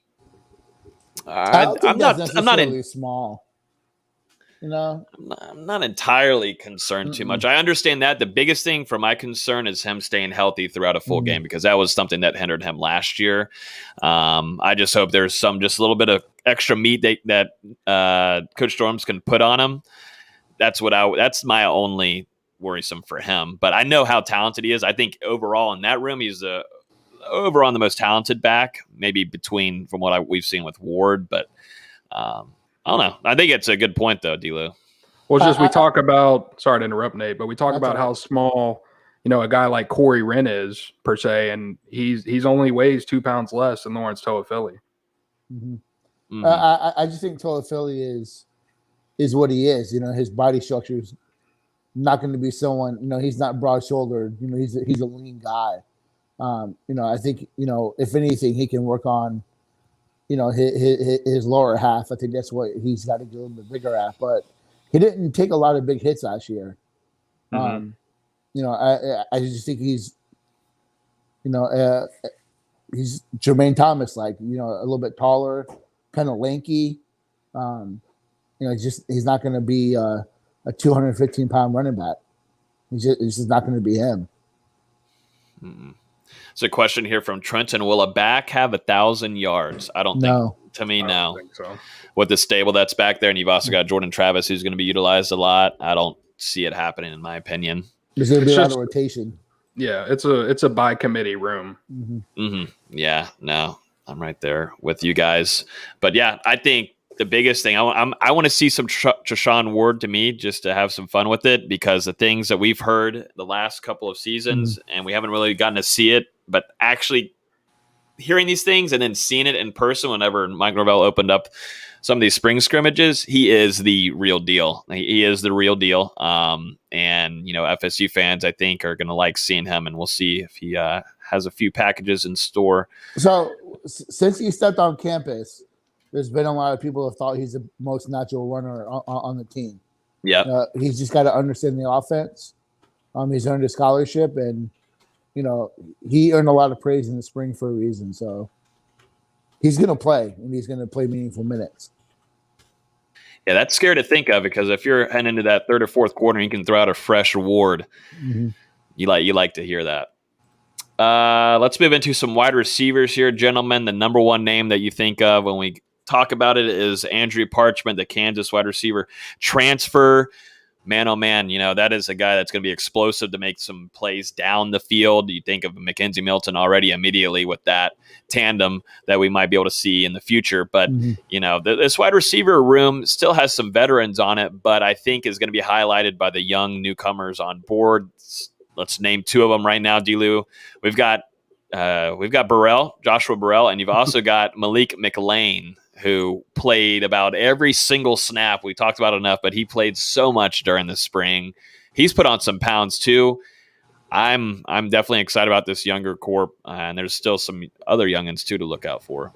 I don't think that's necessarily small. You know, I'm not entirely concerned too much. I understand that. The biggest thing for my concern is him staying healthy throughout a full game, because that was something that hindered him last year. I just hope there's just a little bit of extra meat that Coach Storms can put on him. That's my only worrisome for him. But I know how talented he is. I think overall in that room, he's overall the most talented back, maybe from what we've seen with Ward, but I don't know. I think it's a good point, though, D-Lou. Well, it's just we talk about – sorry to interrupt, Nate, but we talk about how small, a guy like Corey Wren is, per se, and he's only weighs 2 pounds less than Lawrence Toafili. I just think Toafili is what he is. His body structure is not going to be someone – he's not broad-shouldered. He's a lean guy. I think, if anything, he can work on – his lower half. I think that's what he's got to get a little bit bigger at. But he didn't take a lot of big hits last year. I just think he's Jermaine Thomas, like, a little bit taller, kind of lanky. He's not going to be a 215-pound running back. It's just not going to be him. Mm-hmm. There's a question here from Trenton. Will a back have 1,000 yards? I don't think. To me, no. I don't think so. With the stable that's back there, and you've also got Jordan Travis, who's going to be utilized a lot. I don't see it happening, in my opinion. There's going to be a lot of rotation. Yeah, it's a by committee room. Yeah, no, I'm right there with you guys. But yeah, I think the biggest thing, I want to see some Treshaun Ward, to me, just to have some fun with it, because the things that we've heard the last couple of seasons, and we haven't really gotten to see it, but actually hearing these things and then seeing it in person whenever Mike Norvell opened up some of these spring scrimmages, he is the real deal. He is the real deal. And, FSU fans, I think, are going to like seeing him, and we'll see if he has a few packages in store. So since he stepped on campus, there's been a lot of people who have thought he's the most natural runner on the team. Yeah. He's just got to understand the offense. He's earned a scholarship, and, he earned a lot of praise in the spring for a reason. So he's going to play, and he's going to play meaningful minutes. Yeah, that's scary to think of, because if you're heading into that third or fourth quarter and you can throw out a fresh Ward, you like to hear that. Let's move into some wide receivers here, gentlemen. The number one name that you think of when we talk about it is Andrew Parchment, the Kansas wide receiver transfer. Man, oh man, that is a guy that's going to be explosive to make some plays down the field. You think of Mackenzie Milton already immediately with that tandem that we might be able to see in the future. But, this wide receiver room still has some veterans on it, but I think is going to be highlighted by the young newcomers on board. Let's name two of them right now, D-Lou. We've got Joshua Burrell, and you've also got Malik Mclean, who played about every single snap. We talked about it enough, but he played so much during the spring. He's put on some pounds too. I'm definitely excited about this younger corp, and there's still some other youngins too to look out for.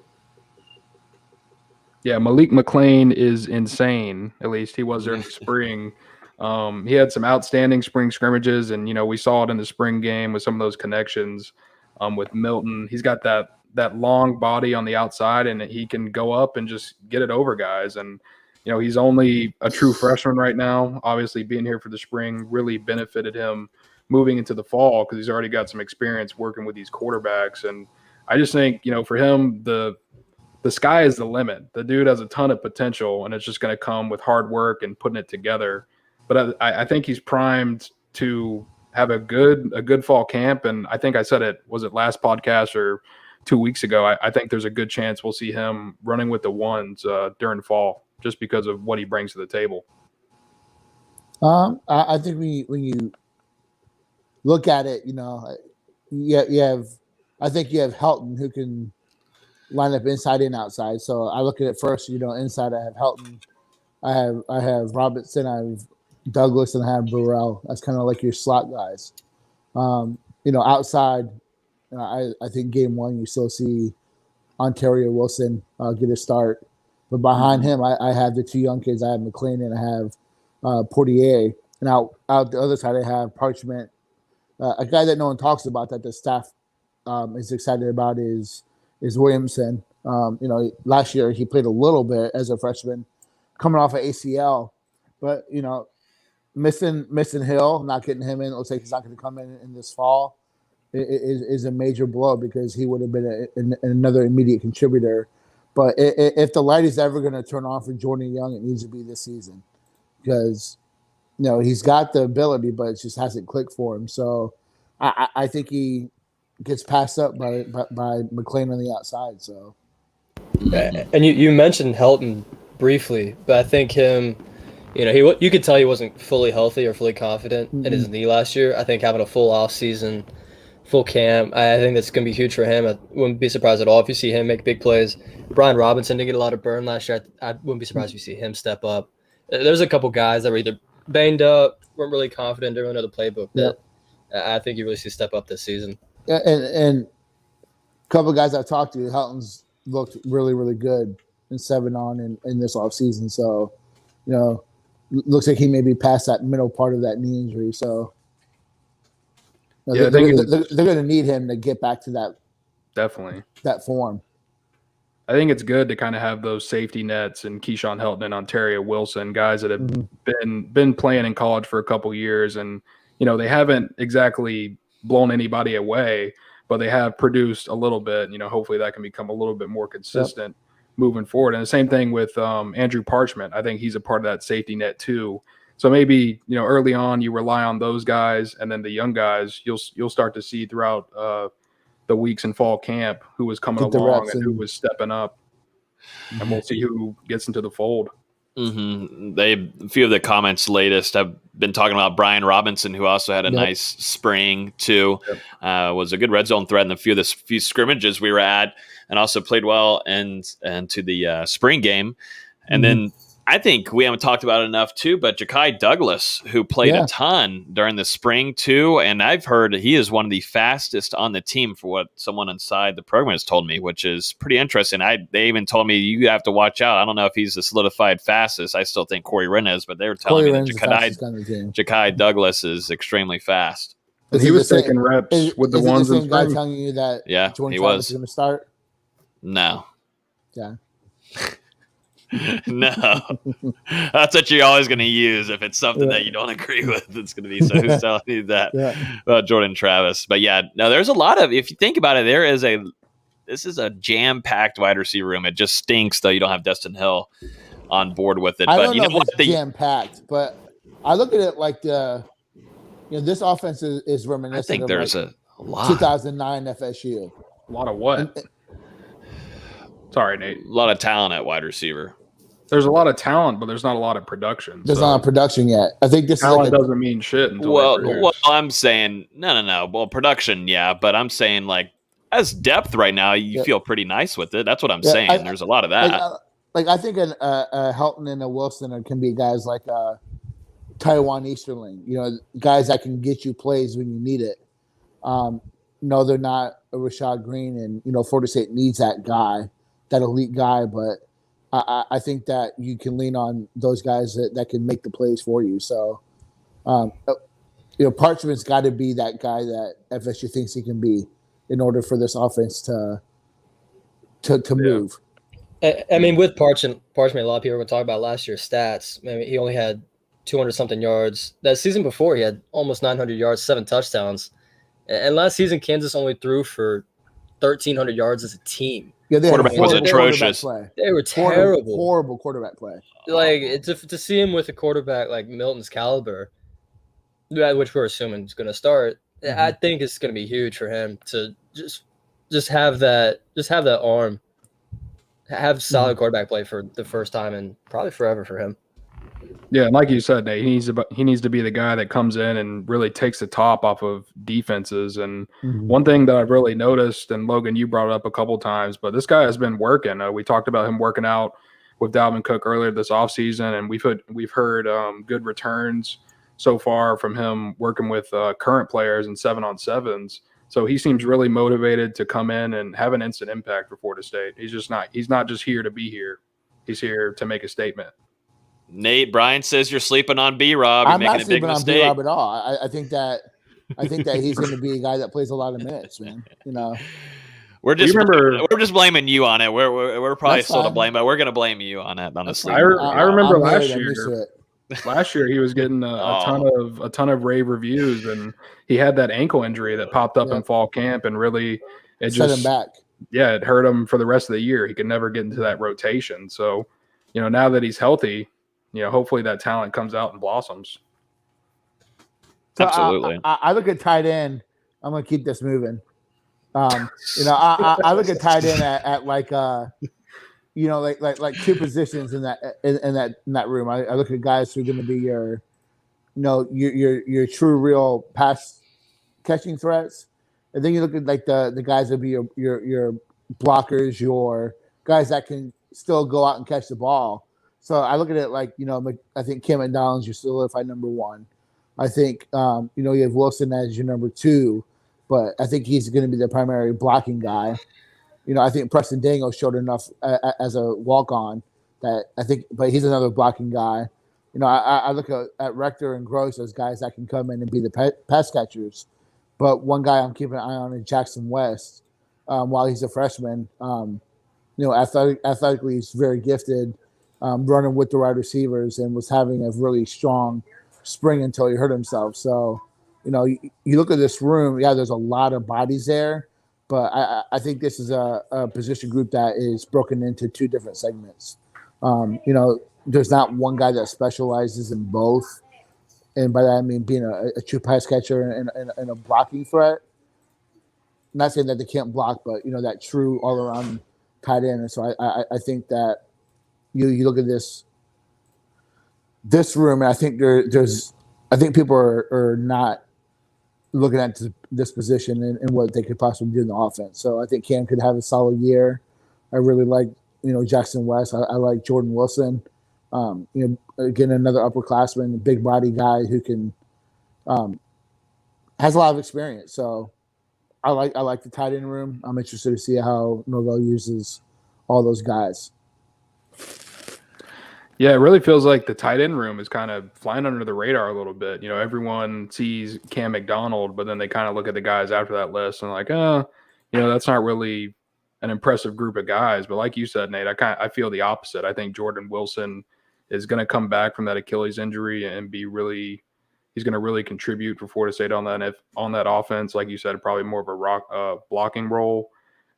Yeah, Malik Mclean is insane. At least he was during the spring. He had some outstanding spring scrimmages, and we saw it in the spring game with some of those connections with Milton. He's got that long body on the outside, and he can go up and just get it over guys. And he's only a true freshman right now. Obviously, being here for the spring really benefited him moving into the fall, because he's already got some experience working with these quarterbacks. And I just think for him, the sky is the limit. The dude has a ton of potential, and it's just going to come with hard work and putting it together. But I think he's primed to have a good fall camp. And I think I said it, was it last podcast or 2 weeks ago? I think there's a good chance we'll see him running with the ones during fall, just because of what he brings to the table. I think when you look at it, I think you have Helton, who can line up inside and outside. So I look at it first, inside I have Helton, I have Robinson, I have Douglas, and I have Burrell. That's kind of like your slot guys. Outside, I think game one you still see Ontario Wilson get a start, but behind him I have the two young kids. I have McLean and I have Portier, And out the other side, they have Parchment. A guy that no one talks about that the staff is excited about is Williamson. Last year he played a little bit as a freshman, coming off of ACL, but missing Hill, not getting him in. It looks like he's not going to come in this fall. Is a major blow because he would have been another immediate contributor. But if the light is ever going to turn on for Jordan Young, it needs to be this season because he's got the ability, but it just hasn't clicked for him. So I think he gets passed up by McLean on the outside. So, and you mentioned Helton briefly, but I think him, you could tell he wasn't fully healthy or fully confident in his knee last year. I think having a full off season, full camp, I think that's going to be huge for him. I wouldn't be surprised at all if you see him make big plays. Brian Robinson didn't get a lot of burn last year. I wouldn't be surprised if you see him step up. There's a couple guys that were either banged up, weren't really confident, didn't know the playbook. That I think you really see step up this season. Yeah, and a couple of guys I've talked to, Helton's looked really, really good in 7-on in this offseason. So, looks like he may be past that middle part of that knee injury. So, they're going to need him to get back to that. Definitely. That form. I think it's good to kind of have those safety nets and Keyshawn Helton and Ontario Wilson, guys that have been playing in college for a couple years, and they haven't exactly blown anybody away, but they have produced a little bit. Hopefully that can become a little bit more consistent moving forward. And the same thing with Andrew Parchment. I think he's a part of that safety net too. So maybe early on you rely on those guys, and then the young guys you'll start to see throughout the weeks in fall camp who was coming along and who was stepping up, and we'll see who gets into the fold. A few of the comments latest have been talking about Brian Robinson, who also had a nice spring too. Was a good red zone threat in few scrimmages we were at, and also played well and to the spring game. And then I think we haven't talked about it enough too, but Jakai Douglas, who played a ton during the spring too, and I've heard he is one of the fastest on the team for what someone inside the program has told me, which is pretty interesting. They even told me you have to watch out. I don't know if he's the solidified fastest. I still think Corey Wren is, but they were telling me that Jakai Douglas is extremely fast. And he was taking reps with the ones in the same guy telling you that he was going to start? No. Yeah. No, that's what you're always going to use if it's something that you don't agree with. It's going to be so who's telling you that about Jordan Travis. But there's a lot of, if you think about it, this is a jam-packed wide receiver room. It just stinks though you don't have Dustin Hill on board with it. I don't know if it's jam-packed, but I look at it like this offense is reminiscent. I think there's a lot. 2009 FSU. A lot of what? Sorry, Nate. A lot of talent at wide receiver. There's a lot of talent, but there's not a lot of production. There's not a production yet. I think this talent doesn't mean shit. Well, I'm saying no. Well, production, but I'm saying as depth right now, you feel pretty nice with it. That's what I'm saying. There's a lot of that. I think a Helton and a Wilson can be guys like Taiwan Easterling. Guys that can get you plays when you need it. No, they're not a Rashad Green, and Florida State needs that guy, that elite guy, but I think that you can lean on those guys that can make the plays for you. So, Parchment's got to be that guy that FSU thinks he can be in order for this offense to move. I mean, with Parchment, a lot of people were talking about last year's stats. I mean, he only had 200-something yards. That season before, he had almost 900 yards, 7 touchdowns. And last season, Kansas only threw for 1,300 yards as a team. Yeah, quarterback was atrocious. They were terrible. Horrible quarterback play. To see him with a quarterback like Milton's caliber, which we're assuming is going to start, I think it's going to be huge for him to just have that arm, have solid quarterback play for the first time and probably forever for him. Yeah, and like you said, Nate, he needs to be the guy that comes in and really takes the top off of defenses. And one thing that I've really noticed, and Logan, you brought it up a couple times, but this guy has been working. We talked about him working out with Dalvin Cook earlier this offseason, and we've heard good returns so far from him working with current players and 7-on-7s. So he seems really motivated to come in and have an instant impact for Florida State. He's not just here to be here. He's here to make a statement. Nate, Brian says you're sleeping on B-Rob. You're I'm making not a big sleeping on mistake. B-Rob at all. I think that he's going to be a guy that plays a lot of minutes, man. You know, we're just blaming you on it. We're probably still to blame, but we're going to blame you on it. Honestly, I remember last year. Last year he was getting a ton of rave reviews, and he had that ankle injury that popped up in fall camp, and really it set him back. Yeah, it hurt him for the rest of the year. He could never get into that rotation. So, now that he's healthy, hopefully that talent comes out and blossoms. So absolutely. I look at tight end. I'm gonna keep this moving. I look at tight end at like two positions in that room. I look at guys who are going to be your true real pass catching threats, and then you look at like the guys that be your blockers, your guys that can still go out and catch the ball. So I look at it like I think Cam McDonald's your solidified number one. I think you have Wilson as your number two, but I think he's going to be the primary blocking guy. I think Preston Dango showed enough as a walk-on that I think, but he's another blocking guy. I look at Rector and Gross as guys that can come in and be the pass catchers. But one guy I'm keeping an eye on is Jackson West. While he's a freshman, athletically he's very gifted, running with the wide receivers, and was having a really strong spring until he hurt himself. So, you look at this room. Yeah, there's a lot of bodies there. But I think this is a position group that is broken into two different segments. There's not one guy that specializes in both. And by that, I mean being a true pass catcher and a blocking threat. I'm not saying that they can't block, but, that true all-around tight end. And so I think that you look at this room, and I think I think people are not looking at this position and what they could possibly do in the offense. So I think Cam could have a solid year. I really like, Jackson West. I like Jordan Wilson. Again, another upperclassman, a big body guy who can has a lot of experience. So I like the tight end room. I'm interested to see how Norvell uses all those guys. Yeah, it really feels like the tight end room is kind of flying under the radar a little bit. Everyone sees Cam McDonald, but then they kind of look at the guys after that list and like, that's not really an impressive group of guys. But like you said, Nate, I feel the opposite. I think Jordan Wilson is going to come back from that Achilles injury and he's going to really contribute for Florida State on that offense. Like you said, probably more of a blocking role.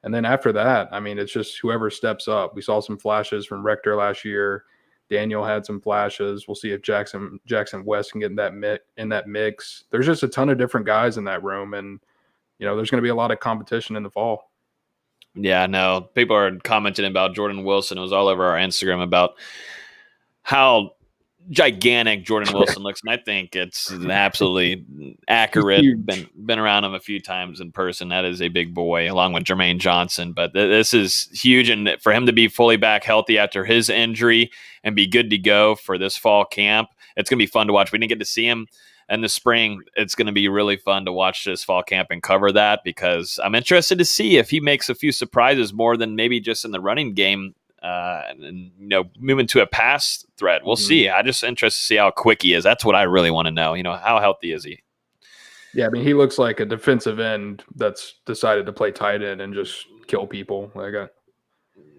And then after that, I mean, it's just whoever steps up. We saw some flashes from Rector last year. Daniel had some flashes. We'll see if Jackson West can get in that mix. There's just a ton of different guys in that room, and there's going to be a lot of competition in the fall. Yeah, no, people are commenting about Jordan Wilson. It was all over our Instagram about how gigantic Jordan Wilson looks, and I think it's absolutely accurate. Been around him a few times in person. That is a big boy, along with Jermaine Johnson. But this is huge, and for him to be fully back healthy after his injury and be good to go for this fall camp, it's going to be fun to watch. We didn't get to see him in the spring. It's going to be really fun to watch this fall camp and cover that, because I'm interested to see if he makes a few surprises more than maybe just in the running game. And moving to a pass threat. We'll see. I'm just interested to see how quick he is. That's what I really want to know. How healthy is he? Yeah, I mean, he looks like a defensive end that's decided to play tight end and just kill people.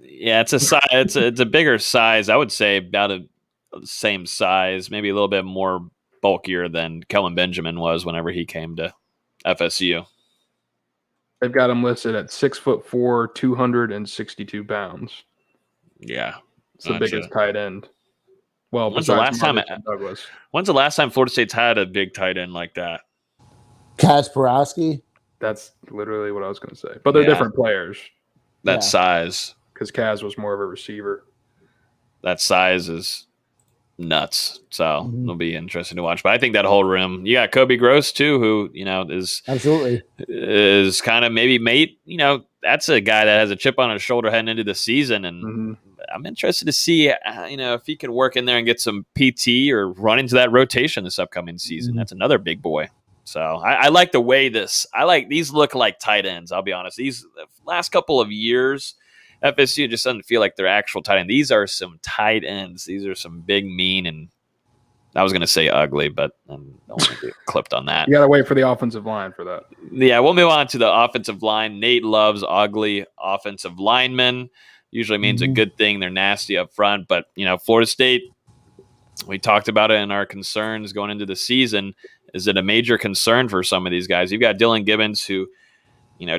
Yeah, it's a bigger size. I would say about the same size, maybe a little bit more bulkier than Kellen Benjamin was whenever he came to FSU. They've got him listed at 6'4", 262 pounds. Yeah, it's the biggest tight end. Well, when's the last time Florida State's had a big tight end like that? Kasparowski. That's literally what I was going to say. But they're different players. That size, because Kaz was more of a receiver. That size is nuts. So it'll be interesting to watch. But I think that whole room, you got Kobe Gross too, who is kind of maybe mate. That's a guy that has a chip on his shoulder heading into the season, and I'm interested to see, if he can work in there and get some PT or run into that rotation this upcoming season. That's another big boy. So I like the way these look like tight ends. I'll be honest. These last couple of years, FSU just doesn't feel like they're actual tight end. These are some tight ends. These are some big, mean, and I was going to say ugly, but I don't want to get clipped on that. You got to wait for the offensive line for that. Yeah, we'll move on to the offensive line. Nate loves ugly offensive linemen. Usually means a good thing. They're nasty up front. But, Florida State, we talked about it in our concerns going into the season. Is it a major concern for some of these guys? You've got Dylan Gibbons who,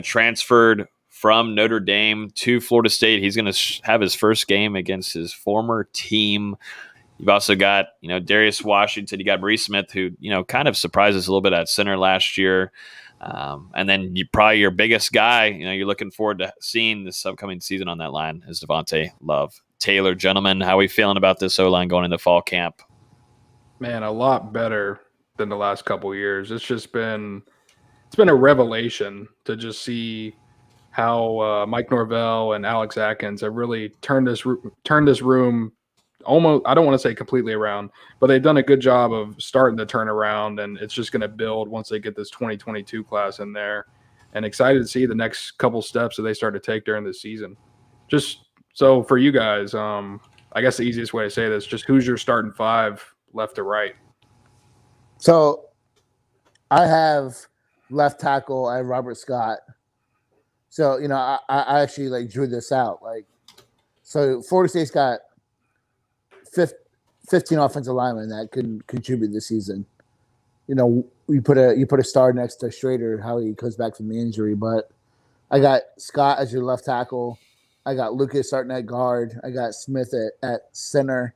transferred from Notre Dame to Florida State. He's going to have his first game against his former team. You've also got, Darius Washington. You got Maurice Smith, who, kind of surprised us a little bit at center last year. And then probably your biggest guy, you're looking forward to seeing this upcoming season on that line is Devontae Love. Taylor, gentlemen, how are we feeling about this O-line going into fall camp? Man, a lot better than the last couple of years. It's been a revelation to just see how Mike Norvell and Alex Atkins have really turned this room almost, I don't want to say completely around, but they've done a good job of starting to turn around, and it's just going to build once they get this 2022 class in there. And excited to see the next couple steps that they start to take during this season. Just so for you guys, I guess the easiest way to say this, just who's your starting five left to right? So I have left tackle, I have Robert Scott. So, I actually drew this out. So Florida State's got 15 offensive linemen that can contribute this season. You put a star next to Schrader, how he comes back from the injury. But I got Scott as your left tackle. I got Lucas starting at guard. I got Smith at center.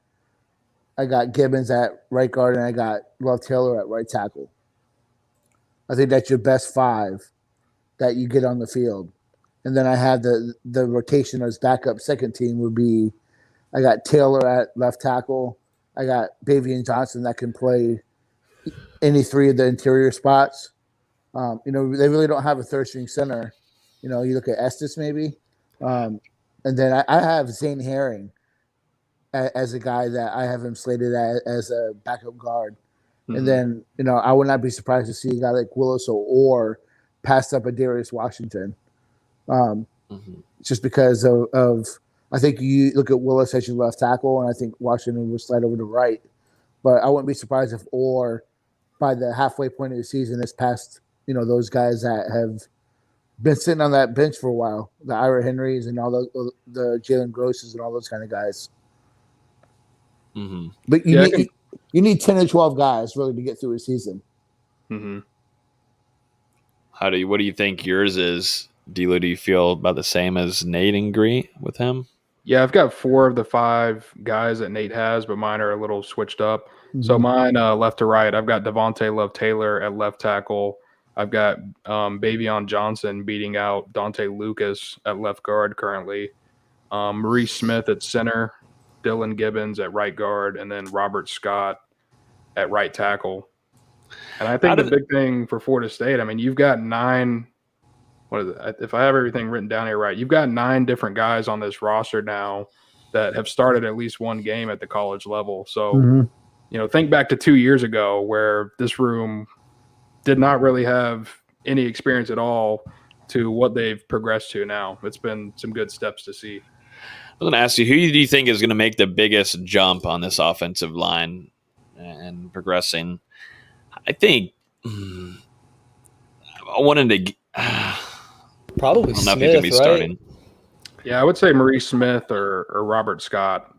I got Gibbons at right guard, and I got Love Taylor at right tackle. I think that's your best five that you get on the field. And then I have the rotation as backup second team would be I got Taylor at left tackle. I got Bavian Johnson that can play any three of the interior spots. They really don't have a third string center. You look at Estes maybe. And then I have Zane Herring as a guy that I have him slated as a backup guard. Mm-hmm. And then, I would not be surprised to see a guy like Willis or passed up a Darius Washington. Just because of I think you look at Willis as your left tackle, and I think Washington would slide over to right. But I wouldn't be surprised if Orr, by the halfway point of the season, has passed, those guys that have been sitting on that bench for a while, the Ira Henrys and all the Jalen Grosses and all those kind of guys. Mm-hmm. But you need 10 or 12 guys really to get through a season. Mm-hmm. What do you think yours is? D'Lo, do you feel about the same as Nate and agree with him? Yeah, I've got 4 of the 5 guys that Nate has, but mine are a little switched up. Mm-hmm. So mine, left to right, I've got Devontae Love Taylor at left tackle. I've got Bavion Johnson beating out Dante Lucas at left guard currently. Maurice Smith at center, Dylan Gibbons at right guard, and then Robert Scott at right tackle. And I think the big thing for Florida State, you've got 9 – what is it? If I have everything written down here right, you've got 9 different guys on this roster now that have started at least one game at the college level. So, think back to 2 years ago where this room did not really have any experience at all to what they've progressed to now. It's been some good steps to see. I was going to ask you, who do you think is going to make the biggest jump on this offensive line and progressing? I think I wanted to probably Smith, Smith, right? Starting. Yeah, I would say Maurice Smith or Robert Scott.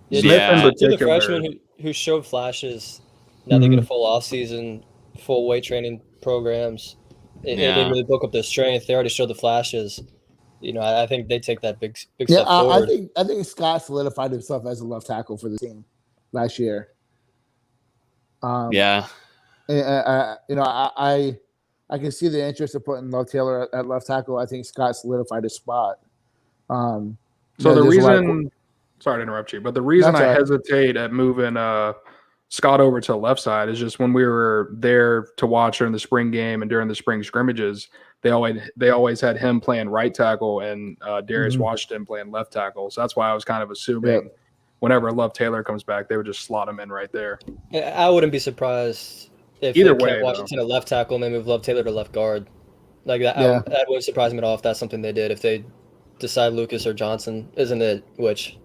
Yeah, Smith in the particular. freshmen who showed flashes. Now they get a full off season, full weight training programs. They really book up their strength. They already showed the flashes. I think they take that big step forward. I think Scott solidified himself as a left tackle for the team last year. I can see the interest of putting Love Taylor at left tackle. I think Scott solidified his spot. So the reason – sorry to interrupt you, but the reason I hesitate at moving Scott over to the left side is just when we were there to watch during the spring game and during the spring scrimmages, they always had him playing right tackle and Darius Washington playing left tackle. So that's why I was kind of assuming whenever Love Taylor comes back, they would just slot him in right there. I wouldn't be surprised if either they way, kept Washington at left tackle and they move Love Taylor to left guard. That wouldn't surprise me at all if that's something they did. If they decide Lucas or Johnson, isn't it? Which,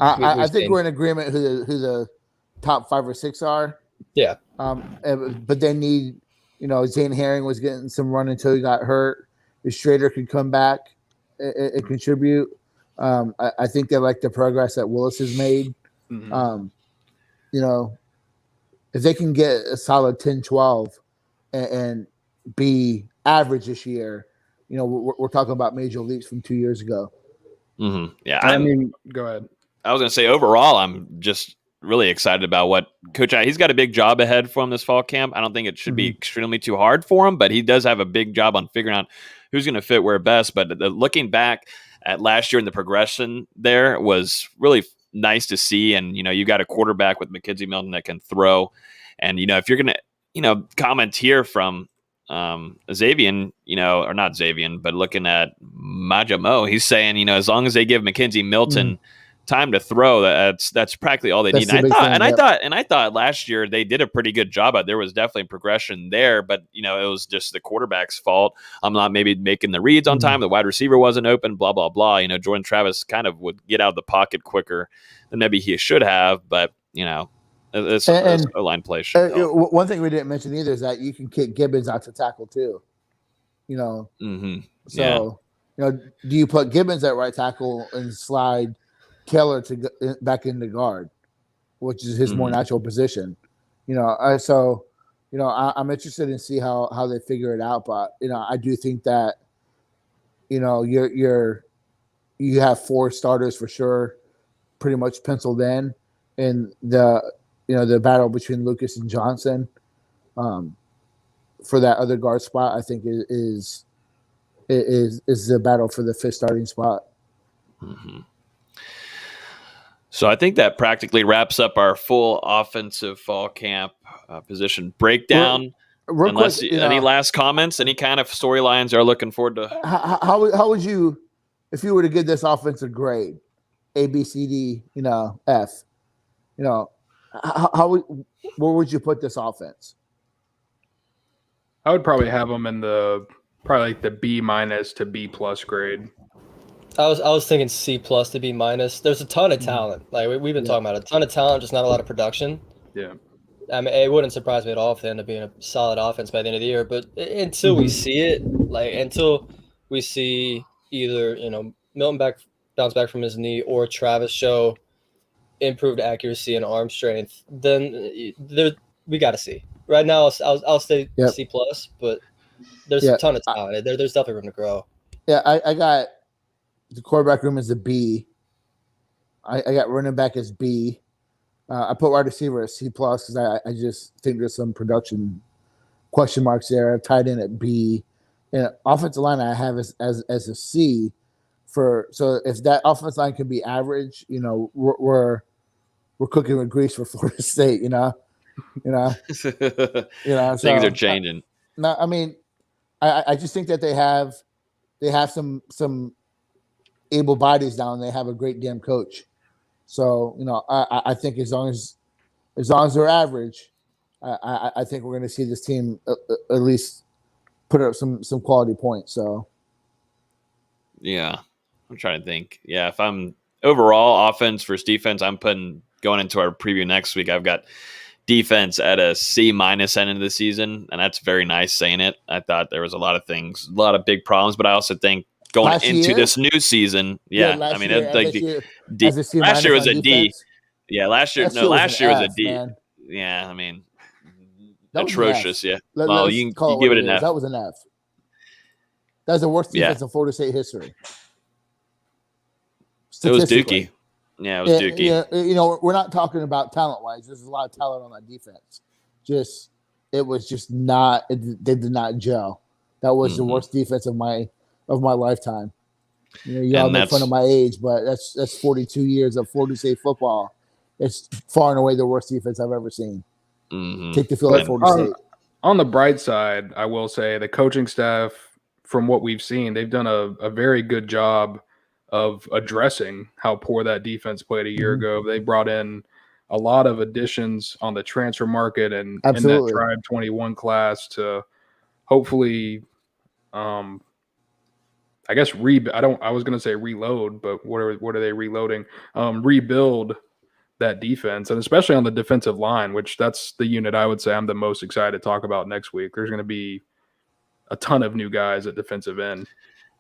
I think we're in agreement who the top 5 or 6 are. Yeah. But they need, Zane Herring was getting some run until he got hurt. If Schrader could come back and contribute, I think they like the progress that Willis has made. Mm-hmm. If they can get a solid 10-12 and be average this year, we're talking about major leaps from 2 years ago. Mm-hmm. Yeah, go ahead. I was going to say, overall, I'm just really excited about what Coach he's got a big job ahead for him this fall camp. I don't think it should be extremely too hard for him, but he does have a big job on figuring out who's going to fit where best. But looking back at last year and the progression there was really nice to see. And, you got a quarterback with Mackenzie Milton that can throw. And, if you're going to, comment here from Xavier, or not Xavier, but looking at Majamo, he's saying, as long as they give Mackenzie Milton time to throw, that's practically all they need. And I thought last year they did a pretty good job. There was definitely progression there, but it was just the quarterback's fault. I'm not maybe making the reads on time. The wide receiver wasn't open. Blah blah blah. Jordan Travis kind of would get out of the pocket quicker than maybe he should have, but it's a line play. One thing we didn't mention either is that you can kick Gibbons out to tackle too. So do you put Gibbons at right tackle and slide Keller to back into guard, which is his more natural position? I'm interested in see how they figure it out, but I do think that you have 4 starters for sure, pretty much penciled in the battle between Lucas and Johnson for that other guard spot. I think is the battle for the 5th starting spot. Mm-hmm. So I think that practically wraps up our full offensive fall camp position breakdown. Real Unless quick, any last comments, any kind of storylines are looking forward to? How would you, if you were to give this offense a grade, A, B, C, D, F, where would you put this offense? I would probably have them in the B- to B+ grade. I was thinking C+ to B-. There's a ton of talent. Like we've been talking about, a ton of talent, just not a lot of production. Yeah. I mean, it wouldn't surprise me at all if they end up being a solid offense by the end of the year. But until we see it, until we see either Milton bounce back from his knee or Travis show improved accuracy and arm strength, then we got to see. Right now, I'll say C+, but there's a ton of talent. There's definitely room to grow. Yeah, I got the quarterback room as a B. I got running back as B. I put wide receiver as C+ because I just think there's some production question marks there. I've tied in at B. And offensive line I have as a C. So if that offensive line can be average, we're cooking with grease for Florida State. Things are changing. No, I mean, I just think that they have some able bodies down. They have a great damn coach. So I think as long as they're average, I think we're going to see this team at least put up some quality points. So yeah, I'm trying to think. Yeah, if I'm overall offense versus defense, I'm putting going into our preview next week. I've got defense at a C- end of the season, and that's very nice saying it. I thought there was a lot of things, a lot of big problems, but I also think going into this new season, last year was a D. Yeah, last year was a D. Man. Yeah, I mean, that atrocious. Yeah, well, you give it an F. That was an F. That's the worst defense in Florida State history. It was Dookie. Yeah, it was Dookie. Yeah, we're not talking about talent-wise. There's a lot of talent on that defense. It was just not. They did not gel. That was the worst defense of my lifetime. Y'all make fun of my age, but that's 42 years of Florida State football. It's far and away the worst defense I've ever seen. Mm-hmm. Take the field at Florida State. On the bright side, I will say the coaching staff, from what we've seen, they've done a very good job of addressing how poor that defense played a year ago. They brought in a lot of additions on the transfer market and in that Tribe 21 class to hopefully I guess I was going to say reload, but what are they reloading? Rebuild that defense, and especially on the defensive line, which that's the unit I would say I'm the most excited to talk about next week. There's going to be a ton of new guys at defensive end.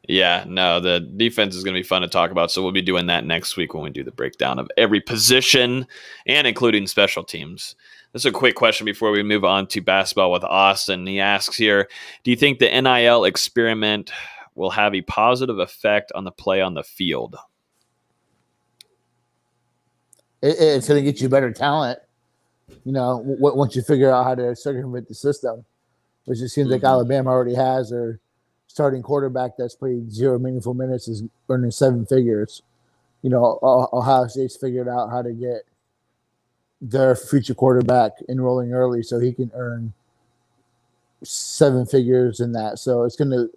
Yeah, no, the defense is going to be fun to talk about. So we'll be doing that next week when we do the breakdown of every position and including special teams. This is a quick question before we move on to basketball with Austin. He asks here, do you think the NIL experiment will have a positive effect on the play on the field? It's going to get you better talent, once you figure out how to circumvent the system, which it seems like Alabama already has. Their starting quarterback that's played 0 meaningful minutes is earning 7 figures. Ohio State's figured out how to get their future quarterback enrolling early so he can earn 7 figures in that. So it's going to,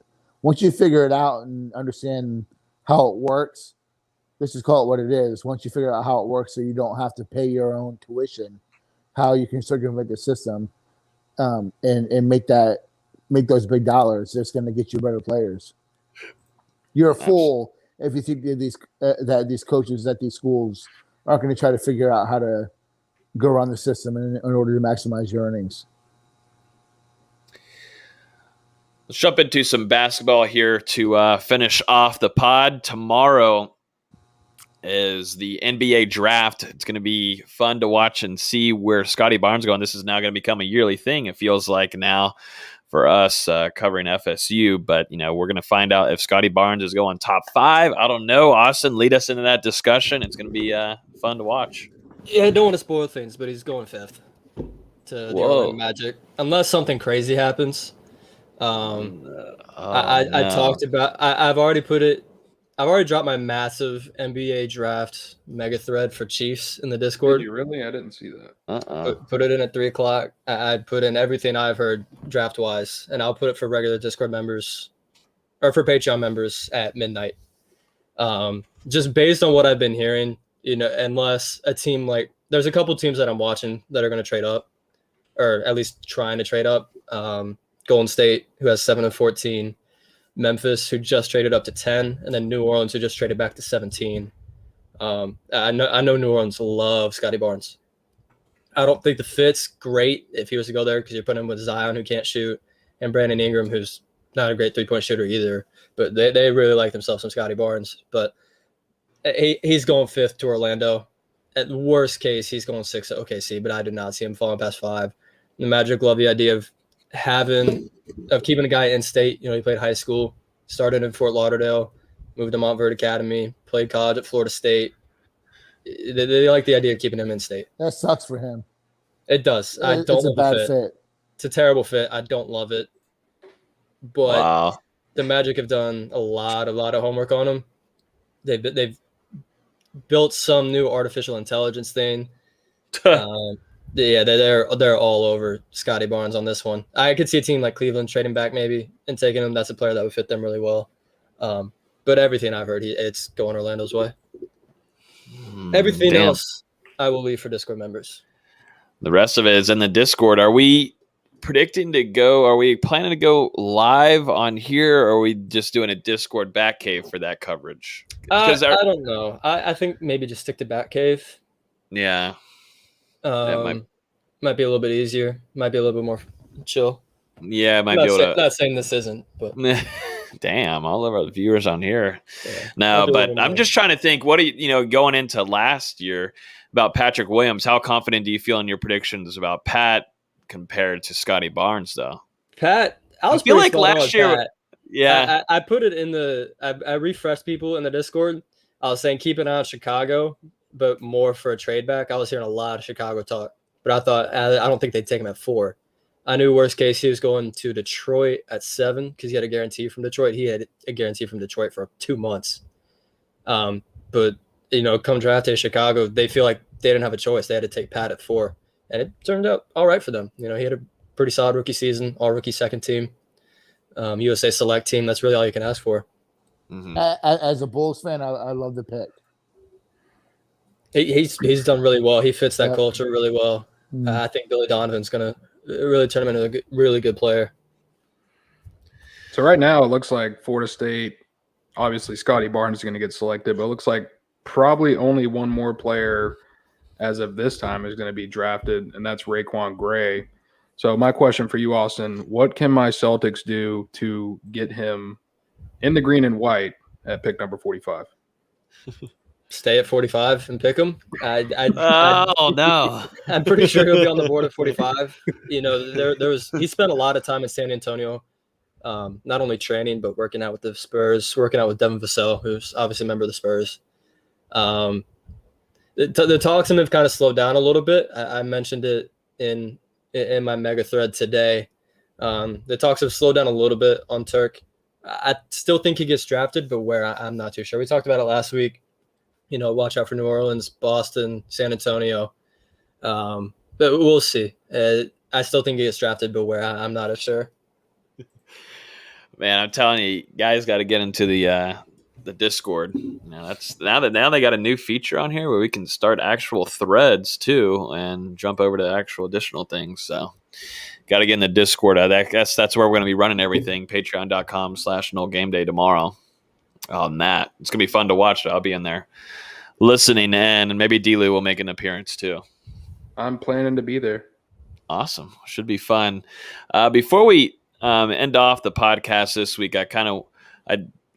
once you figure it out and understand how it works, let's just call it what it is. Once you figure out how it works so you don't have to pay your own tuition, how you can circumvent the system and make those big dollars, it's going to get you better players. You're a fool if you think that these coaches at these schools aren't going to try to figure out how to go around the system in order to maximize your earnings. Let's jump into some basketball here to finish off the pod. Tomorrow is the NBA draft. It's going to be fun to watch and see where Scotty Barnes is going. This is now going to become a yearly thing, it feels like now, for us covering FSU. But, we're going to find out if Scotty Barnes is going top 5. I don't know. Austin, lead us into that discussion. It's going to be fun to watch. Yeah, I don't want to spoil things, but he's going 5th to the Orlando Magic. Unless something crazy happens. I talked about – I've already put it – I've already dropped my massive NBA draft mega thread for Chiefs in the Discord. Did you really? I didn't see that. Put it in at 3 o'clock. I put in everything I've heard draft wise, and I'll put it for regular Discord members or for Patreon members at midnight. Just based on what I've been hearing, unless a team there's a couple teams that I'm watching that are going to trade up, or at least trying to trade up. Golden State, who has 7-14. Memphis, who just traded up to 10, and then New Orleans, who just traded back to 17. I know New Orleans loves Scotty Barnes. I don't think the fit's great if he was to go there because you're putting him with Zion, who can't shoot, and Brandon Ingram, who's not a great three-point shooter either. But they really like themselves some Scotty Barnes. But he's going 5th to Orlando. At worst case, he's going 6th to OKC, but I do not see him falling past 5. The Magic love the idea of keeping a guy in state. He played high school, started in Fort Lauderdale, moved to Montverde Academy, played college at Florida State. They like the idea of keeping him in state. That sucks for him. It does. I don't love the fit. It's a terrible fit. I don't love it. But the Magic have done a lot of homework on him. They've built some new artificial intelligence thing. Yeah, they're all over Scotty Barnes on this one. I could see a team like Cleveland trading back maybe and taking him. That's a player that would fit them really well. But everything I've heard, it's going Orlando's way. Everything else, I will leave for Discord members. The rest of it is in the Discord. Are we planning to go live on here, or are we just doing a Discord back cave for that coverage? I don't know. I think maybe just stick to back cave. Yeah. Might be a little bit easier. Might be a little bit more chill. Yeah, might be able to. Not saying this isn't, but damn, all of our viewers on here. Yeah, no, but I'm just trying to think. What do you going into last year about Patrick Williams? How confident do you feel in your predictions about Pat compared to Scotty Barnes, though? Pat, I feel like last year. Pat. Yeah, I put it in I refreshed people in the Discord. I was saying keep an eye on Chicago, but more for a trade back. I was hearing a lot of Chicago talk, but I thought I don't think they'd take him at 4. I knew worst case he was going to Detroit at 7 because he had a guarantee from Detroit. He had a guarantee from Detroit for 2 months. But come draft day, Chicago, they feel like they didn't have a choice. They had to take Pat at 4, and it turned out all right for them. He had a pretty solid rookie season, all rookie second team, USA select team. That's really all you can ask for. Mm-hmm. As a Bulls fan, I love the pick. He's done really well. He fits that culture really well. Mm-hmm. I think Billy Donovan's going to really turn him into a really good player. So right now it looks like Florida State, obviously Scotty Barnes is going to get selected, but it looks like probably only one more player as of this time is going to be drafted, and that's Raekwon Gray. So my question for you, Austin, what can my Celtics do to get him in the green and white at pick number 45? Stay at 45 and pick him. No. I'm pretty sure he'll be on the board at 45. You know, he spent a lot of time in San Antonio, not only training but working out with the Spurs, working out with Devin Vassell, who's obviously a member of the Spurs. The talks have kind of slowed down a little bit. I mentioned it in my mega thread today. The talks have slowed down a little bit on Turk. I still think he gets drafted, but where I'm not too sure. We talked about it last week. You know, watch out for New Orleans, Boston, San Antonio. But we'll see. I still think he gets drafted, but where I'm not as sure. Man, I'm telling you, guys got to get into the Discord. You know, now they got a new feature on here where we can start actual threads too and jump over to actual additional things. So got to get in the Discord. I guess that's where we're going to be running everything. Patreon.com/NoleGameDay tomorrow. On that, it's gonna be fun to watch. I'll be in there listening in, and maybe D-Lou will make an appearance too. I'm planning to be there. Awesome, should be fun. Before we end off the podcast this week, I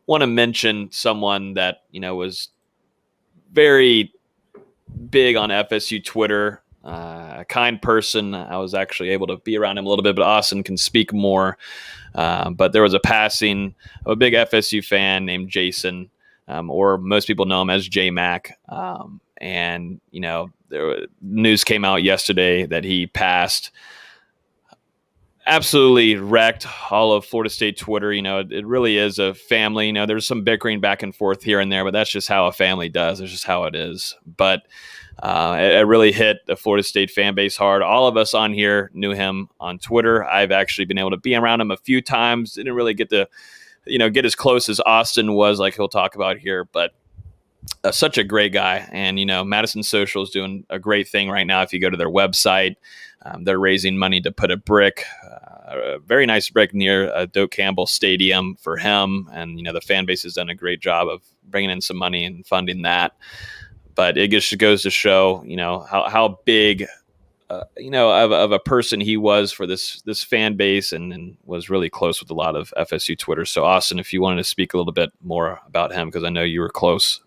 want to mention someone that was very big on FSU Twitter. A kind person. I was actually able to be around him a little bit, but Austin can speak more. But there was a passing of a big FSU fan named Jason, or most people know him as J-Mac. And, news came out yesterday that he passed. Absolutely wrecked all of Florida State Twitter. It really is a family. There's some bickering back and forth here and there, but that's just how a family does. It's just how it is. But it really hit the Florida State fan base hard. All of us on here knew him on Twitter. I've actually been able to be around him a few times. Didn't really get to, get as close as Austin was, like he'll talk about here. But such a great guy. And, Madison Social is doing a great thing right now. If you go to their website, they're raising money to put a very nice brick near Doak Campbell Stadium for him. And, the fan base has done a great job of bringing in some money and funding that. But it just goes to show, how big, of a person he was for this fan base, and was really close with a lot of FSU Twitter. So, Austin, if you wanted to speak a little bit more about him, because I know you were close.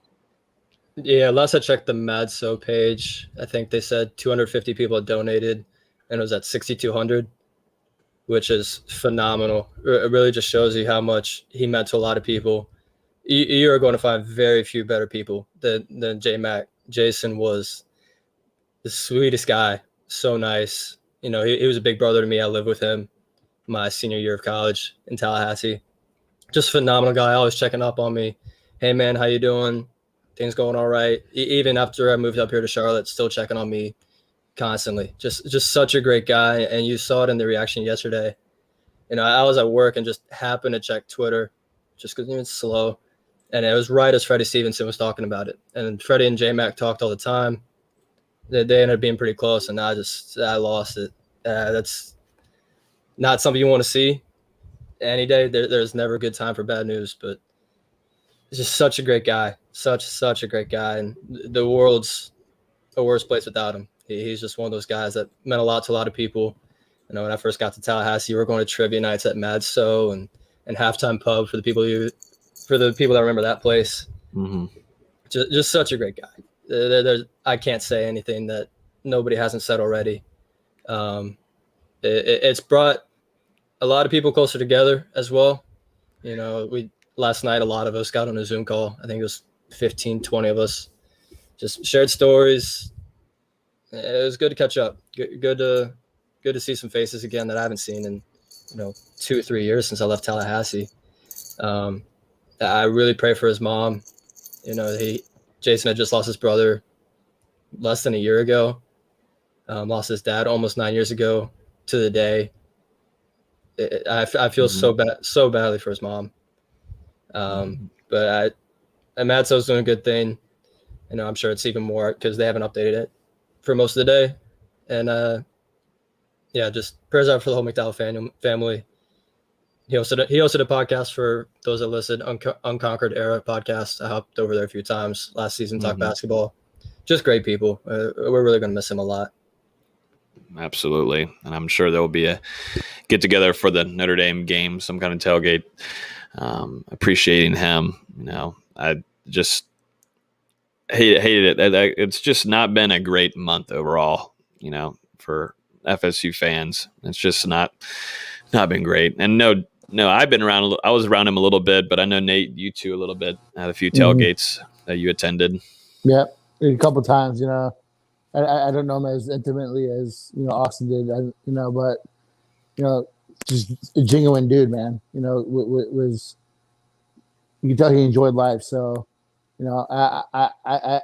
Yeah, last I checked the MadSo page, I think they said 250 people had donated, and it was at 6,200, which is phenomenal. It really just shows you how much he meant to a lot of people. You are going to find very few better people than J-Mac. Jason was the sweetest guy. So nice. He was a big brother to me. I lived with him my senior year of college in Tallahassee. Just phenomenal guy. Always checking up on me. Hey, man, how you doing? Things going all right? Even after I moved up here to Charlotte, still checking on me constantly. Just such a great guy. And you saw it in the reaction yesterday. I was at work and just happened to check Twitter just because it's slow. And it was right as Freddie Stevenson was talking about it. And Freddie and J-Mac talked all the time. They ended up being pretty close, and I lost it. That's not something you want to see any day. There's never a good time for bad news, but it's just such a great guy. Such a great guy. And the world's a worse place without him. He's just one of those guys that meant a lot to a lot of people. When I first got to Tallahassee, we were going to trivia nights at MadSo and halftime pub for the people that remember that place. Mm-hmm. Just such a great guy. I can't say anything that nobody hasn't said already. It's brought a lot of people closer together as well. Last night, a lot of us got on a Zoom call. I think it was 15, 20 of us. Just shared stories. It was good to catch up. Good to see some faces again that I haven't seen in 2 or 3 years since I left Tallahassee. I really pray for his mom. Jason had just lost his brother less than a year ago. Lost his dad almost 9 years ago to the day. I feel so badly for his mom. But MadSo's doing a good thing. I'm sure it's even more because they haven't updated it for most of the day. And just prayers out for the whole McDowell family. He hosted a podcast for those that listened, Unconquered Era podcast. I hopped over there a few times last season, talk basketball. Just great people. We're really going to miss him a lot. Absolutely. And I'm sure there will be a get together for the Notre Dame game, some kind of tailgate. Appreciating him. I just hated it. It's just not been a great month overall, for FSU fans. It's just not been great. And no, I've been around. I was around him a little bit, but I know Nate, you too, a little bit. Had a few tailgates that you attended. Yep, a couple times. I don't know him as intimately as Austin did. But just a genuine dude, man. Was you can tell he enjoyed life. So I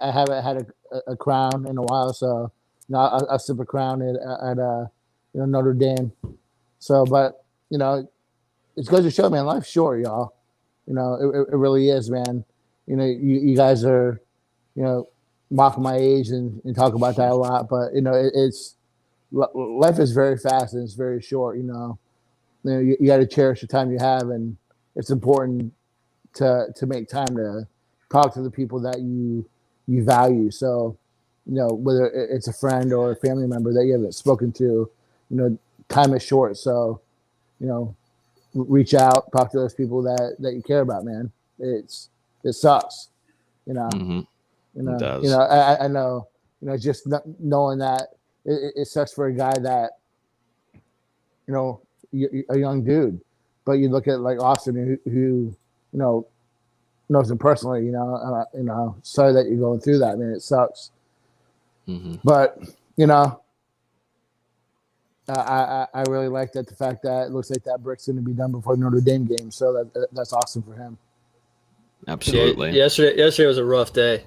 haven't had a crown in a while. So I sip a crown at Notre Dame. So, but it's good to show, man. Life's short, y'all. It really is, man. You guys are, mock my age and talk about that a lot, but it's life is very fast and it's very short. You got to cherish the time you have, and it's important to make time to talk to the people that you value. So, whether it's a friend or a family member that you haven't spoken to, time is short. So, reach out, talk to those people that you care about, man. It sucks, It does. I know, just knowing that it sucks for a guy that, a young dude, but you look at like Austin who knows him personally, sorry that you're going through that, man. It sucks. But, I really like that the fact that it looks like that brick's going to be done before the Notre Dame game. So that's awesome for him. Absolutely. Yeah, yesterday was a rough day.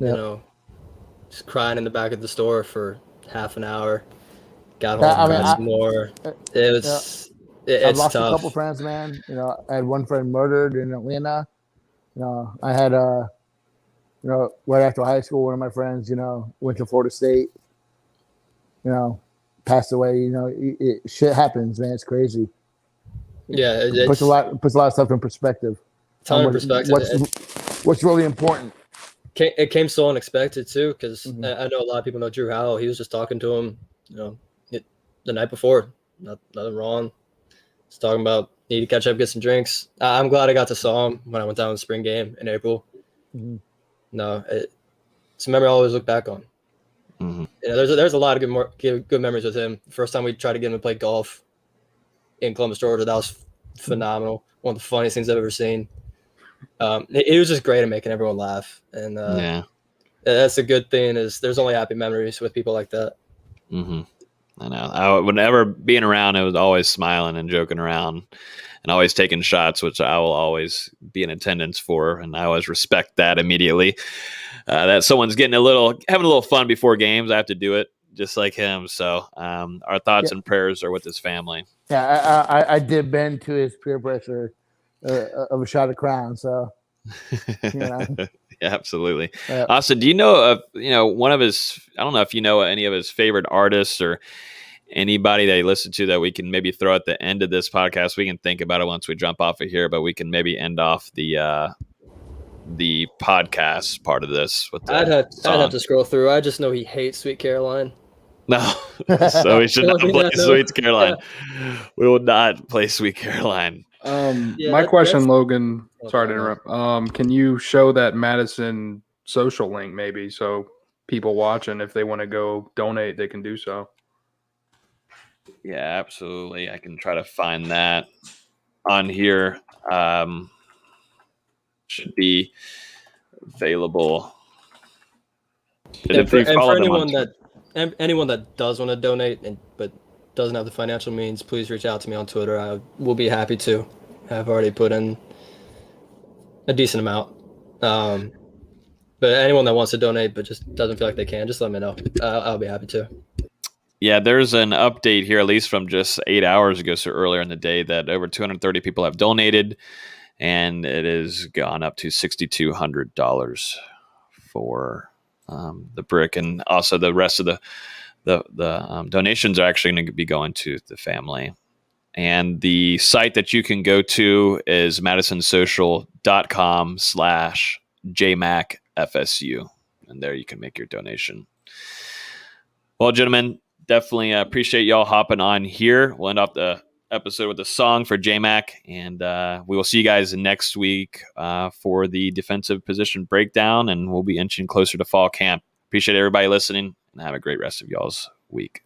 Just crying in the back of the store for half an hour. Got home, cried some more. It's I've lost tough. a couple friends, man. I had one friend murdered in Atlanta. I had right after high school, one of my friends, went to Florida State. Passed away. Shit happens, man. It's crazy. Yeah, it puts a lot of stuff in perspective. Ton of perspective. What's really important. It came so unexpected too, because I know a lot of people know Drew Howell. He was just talking to him, the night before. Nothing wrong. Just talking about need to catch up, get some drinks. I'm glad I got to saw him when I went down to the spring game in April. No, it's a memory I always look back on. There's a lot of good memories with him. First time we tried to get him to play golf in Columbus, Georgia, that was phenomenal. One of the funniest things I've ever seen. It was just great at making everyone laugh, and that's a good thing. Is there's only happy memories with people like that. I know. Whenever being around, I was always smiling and joking around, and always taking shots, which I will always be in attendance for, and I always respect that immediately. That someone's having a little fun before games. I have to do it just like him. So our thoughts and prayers are with his family. Yeah, I did bend to his peer pressure of a shot of Crown. So, Yeah, absolutely. Austin, do you know of one of his? I don't know if you know any of his favorite artists or anybody that he listened to that we can maybe throw at the end of this podcast. We can think about it once we jump off of here, but we can maybe end off the podcast part of this with the I'd have to scroll through. I just know he hates Sweet Caroline. No, so we should not play Sweet Caroline. We will not play Sweet Caroline. My question, Logan, sorry to interrupt. Can you show that Madison social link maybe so people watching, if they want to go donate, they can do so? Yeah, absolutely. I can try to find that on here. Should be available. And for anyone that does want to donate but doesn't have the financial means, please reach out to me on Twitter. I will be happy to. I've already put in a decent amount. But anyone that wants to donate but just doesn't feel like they can, just let me know. I'll be happy to. Yeah, there's an update here, at least from just 8 hours ago, so earlier in the day, that over 230 people have donated, and it has gone up to $6,200 for the brick, and also the rest of the donations are actually going to be going to the family. And the site that you can go to is madisonsocial.com/JMacFSU. And there you can make your donation. Well, gentlemen, definitely appreciate y'all hopping on here. We'll end off the episode with a song for JMac, and we will see you guys next week for the defensive position breakdown, and we'll be inching closer to fall camp. Appreciate everybody listening, and have a great rest of y'all's week.